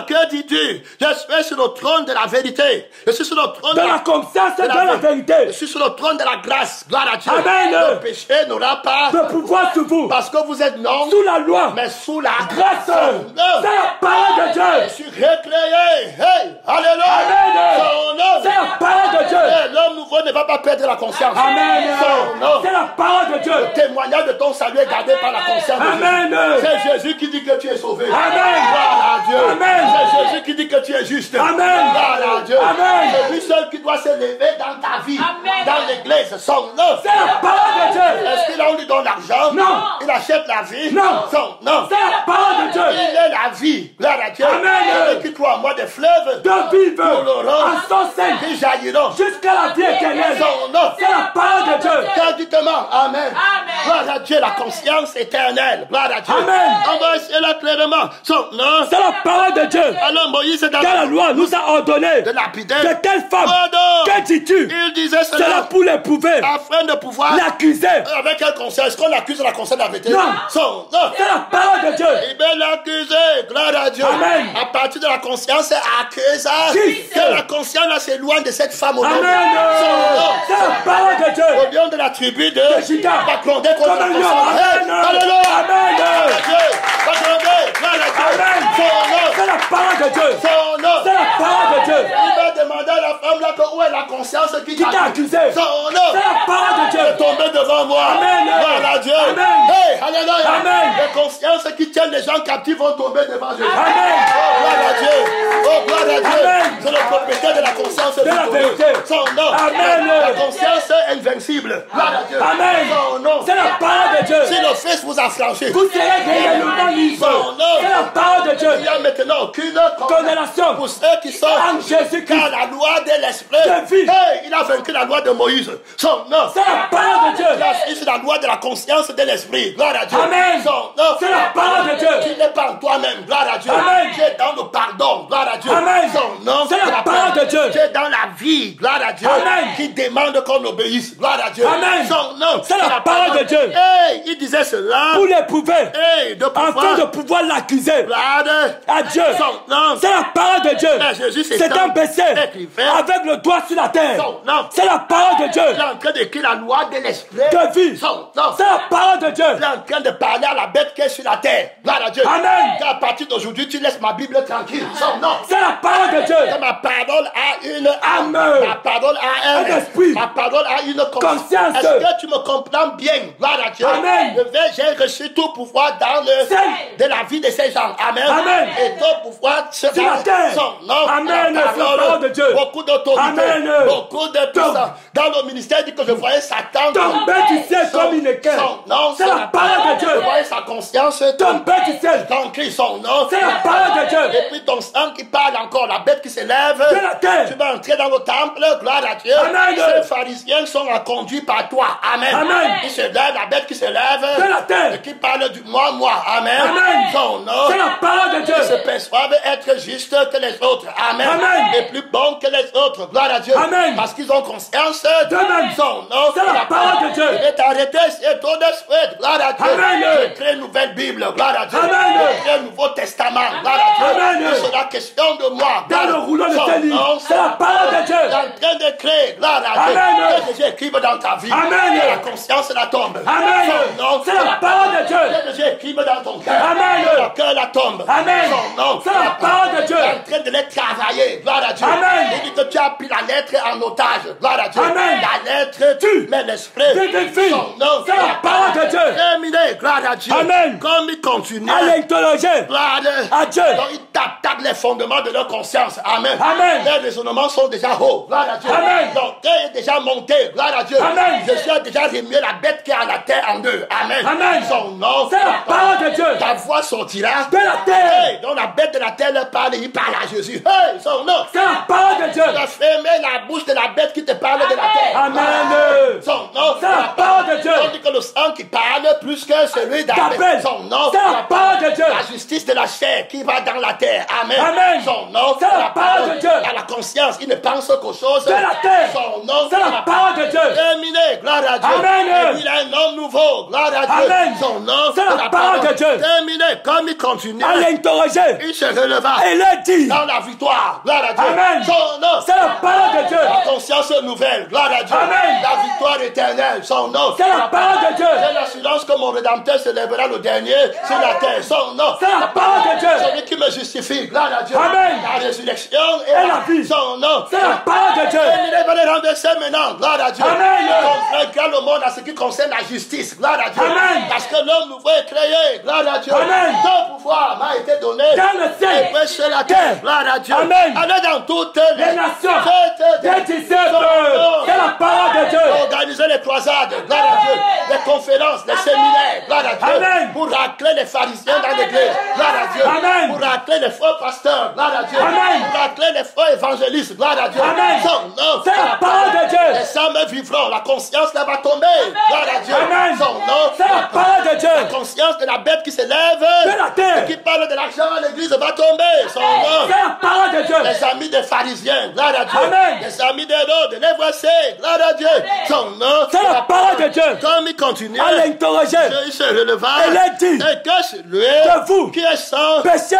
Que dis-tu? Je suis sur le trône de la vérité. Je suis sur le trône De la conscience et de la vérité. Je suis sur le trône de la grâce. Gloire à Dieu. Amen. Le péché n'aura pas De pouvoir sur vous. parce que vous êtes non Sous la loi. mais sous la Grâce. C'est la parole de Dieu. Je suis récréé. Hey, alléluia. Amen. Son nom. C'est la parole de Dieu. L'homme nouveau ne va pas perdre la conscience. Amen. Son nom. C'est la parole de Dieu. Le témoignage de ton salut est gardé par la conscience de Amen. Jésus. C'est Jésus qui dit que tu es sauvé. Amen. Gloire à Dieu. Amen. C'est Jésus qui dit que tu es juste. Amen. Gloire à Dieu. Amen. C'est lui seul qui doit se lever dans ta vie. Amen. Dans l'église. Son nom. C'est la parole de Dieu. Est-ce qu'il on lui donne l'argent? Non. Il achète la vie? Non. Son nom. C'est la parole de Dieu. Il est la vie. Gloire à Dieu. Amen. Qui croit en moi des fleuves De vivre Laurent. en son sein qui jailliront jusqu'à la vie éternelle. son nom. C'est la parole de Dieu. Gratuitement. Amen. Amen. Gloire à Dieu, la conscience éternelle. Gloire à Dieu. Amen. On va essayer là clairement. Son nom. C'est la parole de Dieu. Alors Moïse dans La loi nous a ordonné de lapider. de telle femme. Pardon. Que dis-tu? Il disait Cela cela pour l'éprouver, afin de pouvoir l'accuser. avec quelle conscience? Est-ce qu'on accuse la conscience de la vérité? Non. Son nom. C'est la parole de Dieu. Il peut l'accuser, gloire à Dieu. Amen. À partir de la conscience, c'est accusé. Juste. Que la conscience là s'éloigne de cette femme au nom de Amen. son nom. C'est la parole de Dieu. Au lion de la tribu de Juda. va gronder contre Comme la un lion. conscience. Hey, Amen. alléluia. Amen. Gloire à Dieu. Va gronder, gloire à Dieu. Amen. Son nom. C'est la parole de Dieu. Son nom. C'est la parole de Dieu. Il va demander à la femme là que où est la conscience qui Qui t'a accusé? Son nom. C'est la parole de Dieu. Tomber devant moi. Amen. Gloire à Dieu. Amen. Hey, alléluia. Amen. Les consciences qui tiennent les gens captifs vont tomber devant Jésus. Amen. Oh, gloire à Dieu. Oh, gloire à Dieu. Amen. C'est le propriétaire de la conscience De la vérité. Son nom. Amen. La conscience est invincible. Gloire à Dieu. Amen. Son nom. C'est la parole de Dieu. Si le Fils vous a franchi, Vous serez réellement libre. Son nom. C'est la parole de il Dieu. n'y a maintenant aucune Condamnation pour ceux qui sont en Jésus-Christ. car la loi de l'esprit. De vie. Hey, il a vaincu la loi de Moïse. Son nom. C'est la parole de Dieu. C'est la loi de la conscience de l'esprit. Gloire à Dieu. Amen. Son nom. C'est la parole de Dieu. Tu n'es pas en toi-même. Gloire à Dieu. Amen. Tu es dans le pardon. Gloire à Dieu. Amen. Son nom. C'est la parole de Dieu. Tu es dans la vie. Gloire à Dieu. Amen. Qui demande qu'on obéisse. Gloire à Dieu. Amen. Son nom. C'est la parole de Dieu. Hey, il disait cela. Pour l'éprouver, Hey, de pouvoir. afin de pouvoir l'accuser Gloire à Dieu. Son nom. C'est la parole de Dieu. Mais Jésus, c'est C'est un baissé écrivain. avec le doigt sur la terre. Son nom. C'est la parole de Dieu. Il est en train d'écrire la loi de l'esprit. De vie. Son nom. C'est la parole de Dieu. Il est en train de parler à la bête qui est sur la terre. Gloire à Dieu. Amen. Qu'à partir d'aujourd'hui, tu laisses ma Bible tranquille. Son nom. C'est la parole de Dieu. Que ma parole a une âme. Amen. Ma parole a Un esprit. Ma parole a une Conscience. Est-ce que tu me comprends bien? Gloire à Dieu. Amen. J'ai reçu tout pouvoir dans le Ciel. de la vie de ces gens. Amen. Amen. Et tout pouvoir sur la terre. Son nom. Amen. La C'est la parole de Dieu. Beaucoup d'autorité. Amen. Beaucoup de puissance. Dans le ministère, il dit que je voyais Satan Tomber du ciel comme une équerre. Son nom. C'est la parole de Dieu. Je voyais sa conscience Tomber du ciel. tranquille. Son nom. C'est la parole de Dieu. Et puis ton sang qui parle encore, la bête qui s'élève. De la terre. Tu vas entrer dans le temple, gloire à Dieu. Amen. Ces pharisiens sont conduits par toi. Amen. Amen. Ils se lèvent, la bête qui se lève. De la terre. Et qui parle du moi. Amen. Amen. Son nom. C'est la parole de Dieu. Ils se perçoivent être juste que les autres. Amen. Amen. Et plus bons que les autres. Gloire à Dieu. Amen. Parce qu'ils ont conscience de même. Son nom. C'est la parole de Dieu. Je vais t'arrêter, c'est ton esprit. Gloire à Dieu. Amen. Je crée une nouvelle Bible. Gloire à Dieu. Amen. Je crée un nouveau testament. Gloire à Dieu. Amen. Il sera question de moi. Dans le rouleau de Son tes livres. nom, C'est la parole de Dieu. Tu es en train de créer. Gloire à Dieu. Amen. Que Jésus écrive dans ta vie. Amen. Que la conscience la tombe. Amen. Son nom. C'est la parole de Dieu. Que Jésus écrive dans ton cœur. Amen. Que le cœur la tombe. Amen. Son nom. C'est la parole de Dieu. Tu es en train de les travailler. Gloire à Dieu. Amen. Il dit que tu as pris la lettre en otage. Gloire à Dieu. Amen. La lettre tue. Mais l'esprit. Vérifie. Son nom. C'est la parole de Dieu. Terminé. Gloire à Dieu. Amen. Comme il continue. À l'interroger. Gloire à Dieu. Donc ils t'attaquent les fondements de leur conscience. Amen. Amen. Les raisonnements sont déjà hauts. Gloire à Dieu. Amen. Donc est déjà monté. Gloire à Dieu. Amen. Jésus a déjà remué la bête qui est à la terre en deux. Amen. Amen. Son nom. C'est la parole de Dieu. Ta voix sortira De la terre. Hey, donc la bête de la terre leur parle, il parle à Jésus. Hey, son nom. C'est la parole de Dieu. Tu as fermé la bouche de la bête qui te parle de la terre. Amen. Son nom. C'est la parole de Dieu. On dit que le sang qui parle plus que celui T'appelle. d'Abel. Son nom. C'est la parole de Dieu. Dieu. La justice de la chair qui va dans la terre. Amen. Amen. Son nom, c'est la parole de Dieu. À la conscience, il ne pense qu'aux choses de la terre. Son nom, c'est la parole de Dieu. Terminé, gloire à Dieu. Amen. Et il a un homme nouveau, gloire à Dieu. Amen. Son nom, c'est la parole de Dieu. Terminé, comme il continue. Elle est interrogée. Il se releva. Elle a dit. Dans la victoire, gloire à Dieu. Amen. Son nom, c'est la parole de Dieu. La conscience nouvelle, gloire à Dieu. Amen. La victoire éternelle, son nom. C'est la parole de Dieu. J'ai l'assurance que mon Rédempteur se lèvera le dernier sur la terre, son nom. C'est la parole de Dieu. Celui qui me justifie, gloire à Dieu. Amen. La résurrection et la vie, son nom. C'est la parole de Dieu. Il va les renverser maintenant, gloire à Dieu. Amen. Il comprend le monde à ce qui concerne la justice, gloire à Dieu. Amen. Parce que l'homme nouveau est créé, gloire à Dieu. Amen. Ton pouvoir m'a été donné. Dans le ciel. Et sur la terre, gloire à Dieu. Amen. Allez dans toutes les nations. Des disciples. C'est la parole de Dieu. Organiser les croisades, gloire à Dieu. Les conférences, les séminaires, gloire à Dieu. Amen. Pour racler les pharisiens dans l'église, gloire à Dieu. Amen. Pour racler les faux pasteurs, gloire à Dieu. Amen. Pour racler les faux évangélistes, gloire à Dieu. Amen. C'est la parole de Dieu. Les âmes vivront, la conscience là va tomber, gloire à Dieu. Amen. Son nom, c'est la parole de Dieu. La conscience de la bête qui s'élève de la terre et qui parle de l'argent à l'église va tomber. Son nom, c'est la parole de Dieu. Les amis des pharisiens, gloire à Dieu. Amen. Les amis d'Hérode, les voici, gloire à Dieu. Son nom, c'est la parole de Dieu. Comme il continue, elle est interrogée. Il se releva. Elle a dit, et que celui de vous qui est sans péché,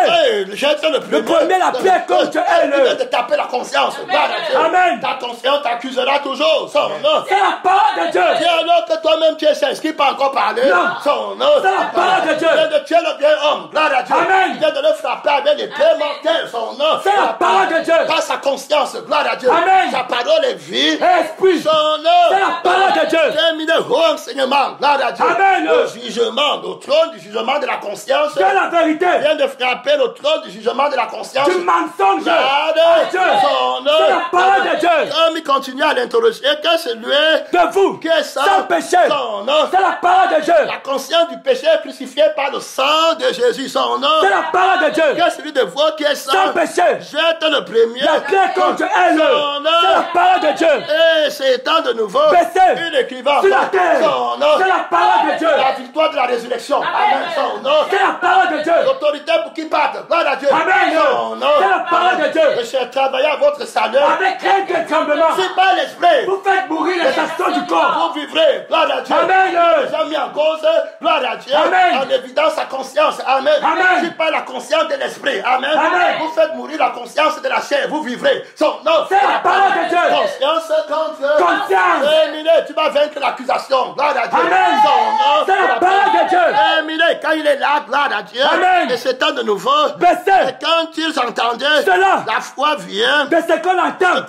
jette le premier la pierre contre elle. De taper la conscience, gloire à Dieu. Amen. Ta conscience t'accusera toujours. Son nom, c'est la parole de Dieu. Et alors que toi-même tu es saint, ce qui pas encore parlé. Non. Son nom, c'est la parole de Dieu. Il vient de tuer le bien homme, gloire à Dieu. Amen. Il vient de le frapper avec les pieds mortels. Son nom, c'est la parole de Dieu. Par sa conscience, gloire à Dieu. Amen. Sa parole est vie. Esprit. Son nom, c'est la parole de Dieu. Terminé au enseignement, gloire à Dieu. Amen. Au jugement, au trône du jugement de la conscience. De la vérité. Il vient de frapper le trône du jugement de la conscience. Du mensonge. Dieu. Son nom. C'est la parole de Dieu. Comme il continue à l'interroger, que c'est lui de vous qui est sans péché. Son nom. C'est la parole de Dieu. La conscience du péché est crucifiée par le sang de Jésus. Son nom. C'est la parole de Dieu. Que celui de vous qui est sans péché. Jette le premier. La pierre contre elle. C'est la parole de Dieu. Et c'est étant de nouveau une écrivain. Sur la terre. Son nom. C'est la parole de Dieu. La victoire de la résurrection. Amen. Son nom. C'est la parole de Dieu. L'autorité pour qui parte. Gloire à Dieu. Amen. Son nom. C'est la parole de Dieu. Je suis travaillé à votre salut. Avec crainte et tremblement. C'est pas l'esprit. Vous faites mourir les actions du corps. Vous vivrez. Gloire à Dieu. Amen. Les gens mis en cause. Gloire à Dieu. Amen. En évidence sa conscience. Amen. Amen. C'est pas la conscience de l'esprit. Amen. Amen. Vous faites mourir la conscience de la chair. Vous vivrez. Son nom. C'est la parole de Dieu. Conscience contre. Conscience. Terminé. Tu vas vaincre l'accusation. Gloire à Dieu. Amen. Son nom. C'est la parole de Dieu. Terminé. Quand il est là, gloire à Dieu. Amen. Et c'est de nouveau. Baissez. Et quand ils entendaient. Cela. La foi vient. De ce qu'on entend.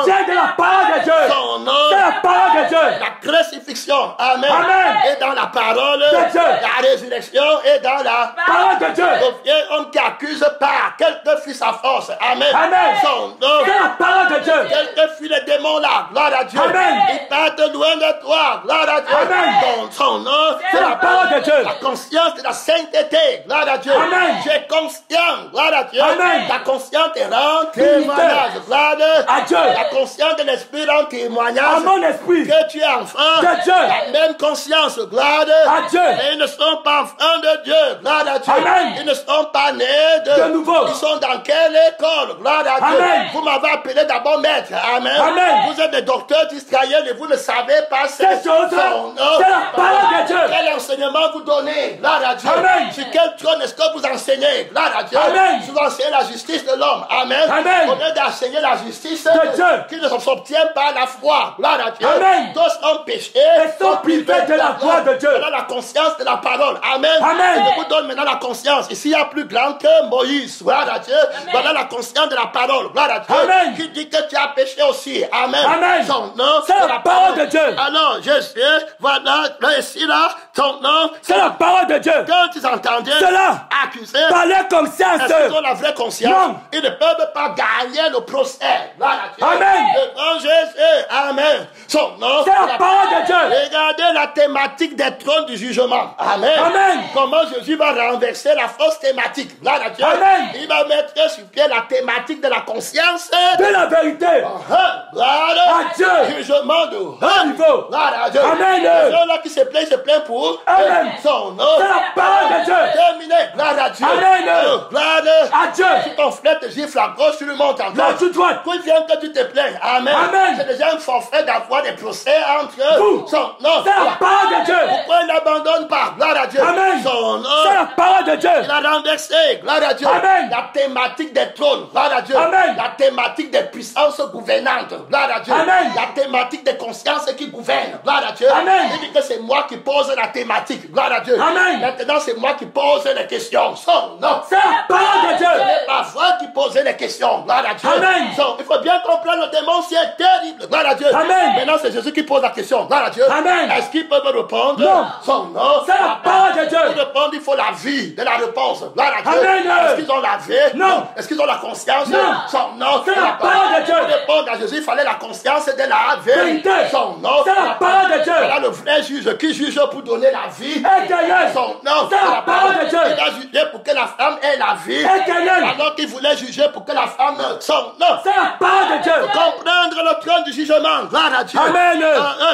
C'est de la parole de Dieu. Son nom. C'est la parole de Dieu. La crucifixion. Amen. Amen. Et dans la parole de Dieu. La résurrection et dans la parole de Dieu. Le vieil homme qui accuse pas. Quel que fut sa force. Amen. Amen. Son nom. C'est la parole de Dieu. Quel que fut les démons là. Gloire à Dieu. Amen. Ils partent loin de toi. Gloire à Dieu. Amen. Son nom. C'est la parole de Dieu. La conscience de la sainteté. Gloire à Dieu. Amen. Tu es conscient. Gloire à Dieu. Amen. Ta conscience te rend témoignage. Gloire à Dieu. La conscience de l'esprit rend témoignage. À mon esprit. Que tu es enfant de Dieu. La même conscience. Gloire à Dieu. Et ils ne sont pas enfants de Dieu. Gloire à Dieu. Amen. Ils ne sont pas nés de nouveau. Ils sont dans quelle école? Gloire à Dieu. Amen. Vous m'avez appelé d'abord maître. Amen. Amen. Vous êtes des docteurs d'Israël et vous ne savez pas ces choses. C'est la parole de Dieu. Quel enseignement vous donnez? Gloire à Dieu. Amen. Sur quel trône est-ce que vous enseignez? Gloire à Dieu. Amen. Vous enseignez la justice de l'homme. Amen. Amen. Au lieu d'enseigner la justice de Dieu qui ne s'obtient pas la foi. Gloire à Dieu. Amen. Tous ont péché et sont privés de la foi de Dieu. Voilà la conscience de la parole. Amen. Amen. Je vous donne maintenant la conscience. Ici, il y a plus grand que Moïse. Gloire à Dieu. Amen. Voilà la conscience de la parole. Gloire à Dieu. Amen. Qui dit que tu as péché aussi. Amen. Amen. Son nom. C'est la parole de Dieu. Alors, Jésus, voilà, là, ici, là, ton nom. C'est la parole de Dieu. Quand ils entendaient cela, accuser, par leur conscience, est-ce qu'ils ont la vraie conscience? Non. Ils ne peuvent pas gagner le procès. Gloire à Dieu. Amen. Devant Jésus. Amen. Son nom. C'est la parole de Dieu. Regardez la thématique des trônes du jugement. Amen. Amen. comment Jésus va renverser la fausse thématique. Gloire à Dieu. Amen. Il va mettre sur pied la thématique de la conscience. De la vérité. Gloire à Dieu. Jugement de haut niveau. Gloire à Dieu. Amen. Les gens là qui se plaignent pour Amen. son nom. C'est la parole de Dieu. Terminé. Gloire à Dieu. Amen. Gloire à Dieu. Si ton frère te gifle à gauche, tu lui montes en La gauche. toute droite. Quand il vient que tu te plains. Amen. Amen. C'est déjà un forfait d'avoir des procès entre eux. Vous. Son nom. C'est la parole de Dieu. Pourquoi il n'abandonne pas? Gloire à Dieu. Amen. Son nom. C'est la parole de Dieu. Il a renversé. Gloire à Dieu. Amen. La thématique des trônes. Gloire à Dieu. Amen. La thématique des puissances gouvernantes. Gloire à Dieu. Amen. La thématique des consciences qui gouvernent. Gloire à Dieu. Amen. Il dit que c'est moi qui pose la thématique. Gloire à Dieu. Amen. Maintenant, c'est moi qui pose les questions. Son nom. C'est la parole de Dieu. Ce n'est pas toi qui posais les questions. Gloire à Dieu. Amen. Il faut bien comprendre le démon, c'est terrible. Gloire à Dieu. Amen. Maintenant, c'est Jésus qui pose la question. Gloire à Dieu. Amen. Est-ce qu'il peut me répondre? Non. Son nom. C'est la parole de Dieu. Pour répondre, il faut la vie de la réponse. Gloire à Dieu. Amen. Est-ce qu'ils ont la vie? Non. Est-ce qu'ils ont la conscience? Non. Son nom. C'est la parole de Dieu. Pour répondre à Jésus, il fallait la conscience de la vérité. Vérité. Son nom. C'est la parole de Dieu. Voilà le vrai juge qui juge pour donner la vie. Éternel. Son nom. C'est la parole de Dieu. Il a jugé pour que la femme ait la vie. Éternel. Alors qu'il voulait juger pour que la femme meure. Son nom. C'est la parole de Dieu. Comprendre le trône du jugement. Gloire à Dieu. Amen.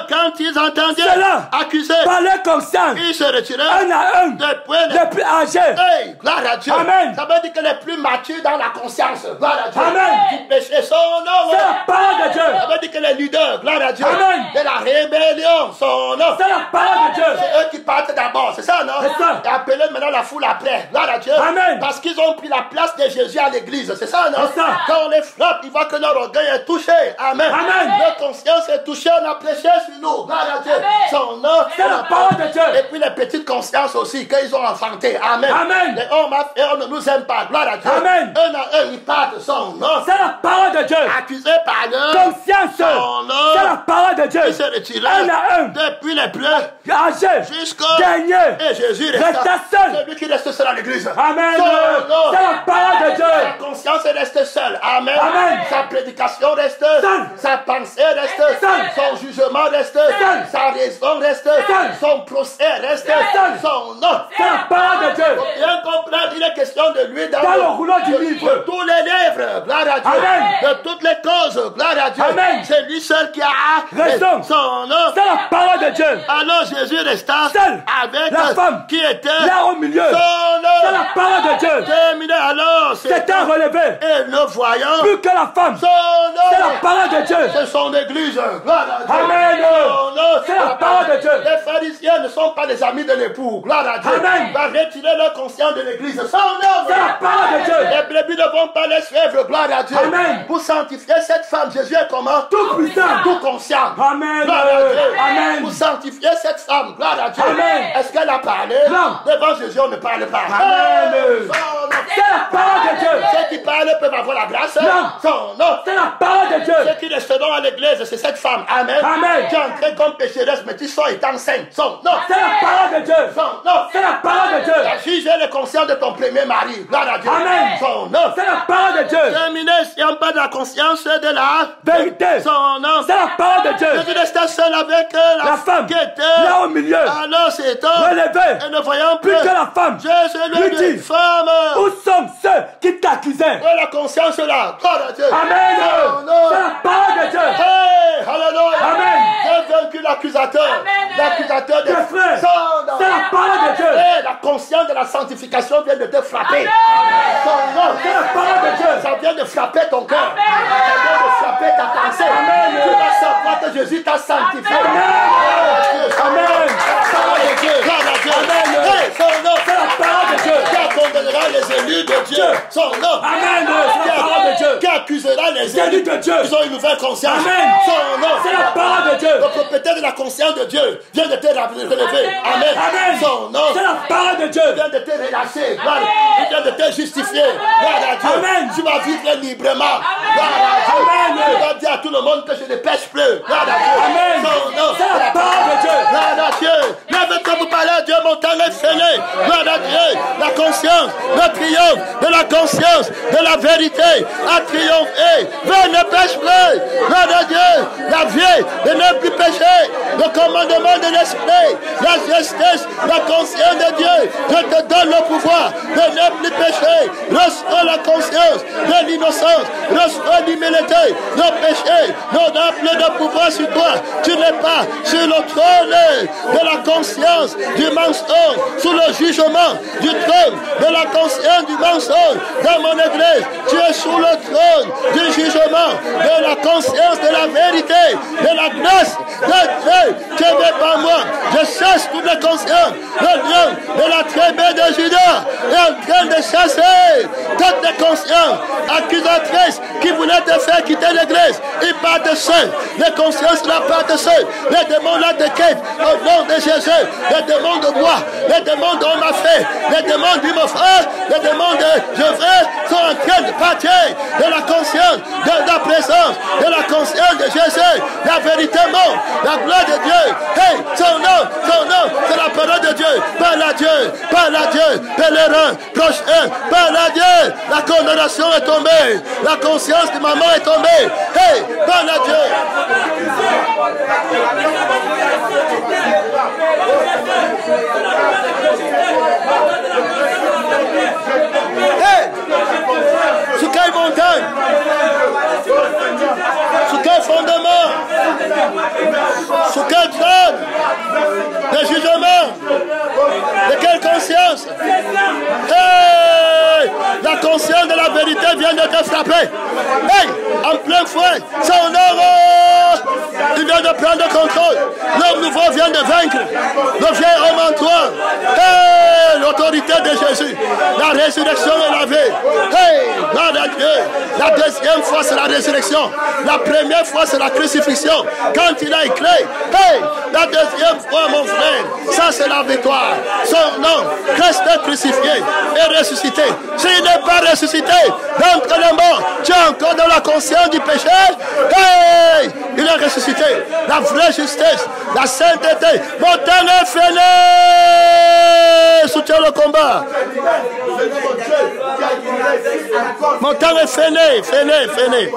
Quand ils entendaient Cela. accuser, Parlez comme ça. ils se retiraient. Un à un. Depuis Les plus âgés. Hey, gloire à Dieu. Amen. Ça veut dire que les plus matures dans la conscience. Gloire à Dieu. Amen. Du péché, son nom. C'est la parole de Dieu. Ça veut dire que les leaders, gloire à Dieu. Amen. De la rébellion, son nom. C'est la parole de Dieu. C'est eux qui partent d'abord, c'est ça, non? C'est ça. Et appeler maintenant la foule après. Gloire à Dieu. Amen. Parce qu'ils ont pris la place de Jésus à l'église, c'est ça, non? C'est ça. Quand on les frappe, ils voient que leur orgueil est touché. Amen. Amen. Leur conscience est touchée, on a prêché sur nous. Gloire à Dieu. Amen. Son nom. C'est la parole de Dieu. Et puis les petites consciences aussi, qu'ils ont enfanté. Amen. Amen. Les hommes et on ne nous aime pas. Gloire à Dieu. Amen. Un à un, ils partent son nom. C'est la parole de Dieu. Accusés par leur Conscience. son nom. C'est la parole de Dieu. Ils se retiraient. Un à un. Depuis les plus Âgés. jusqu'au Dernier. et Jésus Resta seul. Celui qui reste seul à l'église. Amen. Son nom. C'est la parole de Dieu. Sa conscience reste seule. Amen. Amen. Sa prédication reste Seul. Sa pensée reste Seul. Son jugement reste Seul. Sa raison reste Seul. Son procès reste Seul. Son nom. C'est la parole de Dieu. Faut bien comprendre, il est question de lui dans le rouleau du livre. de tous les livres. Gloire à Dieu. Amen. De toutes les causes. Gloire à Dieu. Amen. C'est lui seul qui a Raison. son nom. C'est la parole de Dieu. Alors Jésus resta Seul. avec La femme. qui était Là au milieu. son nom. C'est la parole de Dieu. Terminé alors. C'était relevé. Et le voyant. Plus que la femme. Son nom. C'est la parole de Dieu. C'est son église. Gloire à Dieu. Amen. Son nom. C'est la parole de Dieu. Les pharisiens ne sont pas les amis de l'époux. Gloire à Dieu. Amen. Va retirer leur conscience de l'église. Son nom. C'est la parole de Dieu. Les brebis ne vont pas les suivre. Gloire à Dieu. Amen. Pour sanctifier cette femme, Jésus est comment? Tout puissant. Tout conscient. Amen. Gloire à Dieu. Amen. Pour sanctifier cette femme. Gloire à Dieu. Amen. Est-ce qu'elle a parlé? Non. Devant Jésus, on ne parle pas. Amen. Son nom. C'est la parole de Dieu. Ceux qui parlent peuvent avoir la grâce. Non. Son nom. C'est la parole de Dieu. Ceux qui resteront à l'église, c'est cette femme. Amen. Amen. Qui est entrée comme pécheresse, mais qui sont étant sainte. Son nom. C'est la parole de Dieu. Son nom. C'est la parole de Dieu. La juge est le conscience de ton premier mari. Gloire à Dieu. Amen. Son nom. C'est la parole de Dieu. Terminé, si on parle de la conscience de la Vérité. son nom. C'est la parole de Dieu. Jésus restait seul avec La femme. qui était Là au milieu. alors c'est homme. Relevé. Et ne voyant Plus que la femme. Jésus lui Lui dit, dit. femme. Où sont ceux qui t'accusaient? Où est la conscience là? Gloire à Dieu. Amen. Son nom. C'est la parole de Dieu. Hey, hallelujah. Amen. J'ai vaincu l'accusateur. Amen. L'accusateur des Des frères. Son nom. C'est la parole de Dieu. Hey, la conscience de la sanctification vient de te frapper. Amen. Son nom. C'est la parole de Dieu. Ça vient de frapper ton cœur. Amen. Ça vient de frapper ta pensée. Amen. Tu vas savoir que Jésus t'a sanctifié. Amen. Gloire à Dieu. Gloire à Dieu. Amen. Hey, son nom. C'est la parole de Dieu. Qui abandonnera les élus de Dieu. Son nom. Amen. C'est la parole de Dieu. Qui accusera les Élus élus de Dieu. Ils ont une nouvelle conscience. Amen. Son nom. C'est la parole de Dieu. Le propriétaire de la conscience de Dieu vient de te relever. Amen. Amen. Son nom. C'est la parole de Dieu. Il vient de te relâcher. Gloire. Il vient de te justifier. Gloire à Dieu. Amen. Tu vas vivre librement. Gloire à Dieu. Amen. Tu vas dire à tout le monde que je ne pêche plus. Gloire à Dieu. Amen. Son nom. C'est la parole de Dieu. Gloire à Dieu. Lève-toi pour parler à Dieu. Mon temps est fini. Gloire à Dieu. La conscience, le triomphe de la conscience, de la vérité a triomphé. Dieu ne pêche plus. Gloire à Dieu. La vie de ne plus pécher. Le commandement de l'esprit, la justice, la conscience de Dieu. Je donne le pouvoir de ne plus pécher. Reçois la conscience de l'innocence. Reçois l'humilité. Nos péchés n'ont plus de pouvoir sur toi. Tu n'es pas sur le trône de la conscience du mensonge, sous le jugement du trône de la conscience du mensonge. Dans mon église, tu es sous le trône du jugement, de la conscience de la vérité, de la grâce de Dieu. Tu es par moi. Je chasse toute la conscience. Le lion de la tribu de Juda est en train de chasser toutes les consciences accusatrices qui voulaient te faire quitter l'église. Ils partent seuls. Les consciences là partent seuls. Les démons là te quittent. Au nom de Jésus, les démons de bois, les démons d'on m'a fait, les démons du mon frère, les démons de je veux sont en train de partir de la conscience, de la présence, de la conscience de Jésus. La vérité monte, la gloire de Dieu. Hey, son nom, c'est la parole de Dieu. Parle à Dieu, pèlerin, prochain, parle à Dieu. La condamnation est tombée, la conscience de maman est tombée. Hey, parle à Dieu. Hey, sur quelle montagne? Sur quel fondement? Sur quel trône de jugement? De quelle conscience? Hey, la conscience de la vérité vient de te frapper. Hey, en plein fouet, son nom, il vient de prendre contrôle. L'homme nouveau vient de vaincre le vieil homme en toi. Hey, l'autorité de Jésus, la résurrection est la vie. Hey, gloire à Dieu. La deuxième fois, c'est la résurrection. La première fois, c'est la crucifixion. Quand il a écrit, hey, la deuxième fois, mon frère, ça c'est la victoire. Son nom, Christ est crucifié et ressuscité. S'il n'est pas ressuscité d'entre les morts, tu es encore dans la conscience du péché. Hey, il est ressuscité. La vraie justice, la sainteté. Mon temps est fini. Soutiens le combat. Mon temps est fini.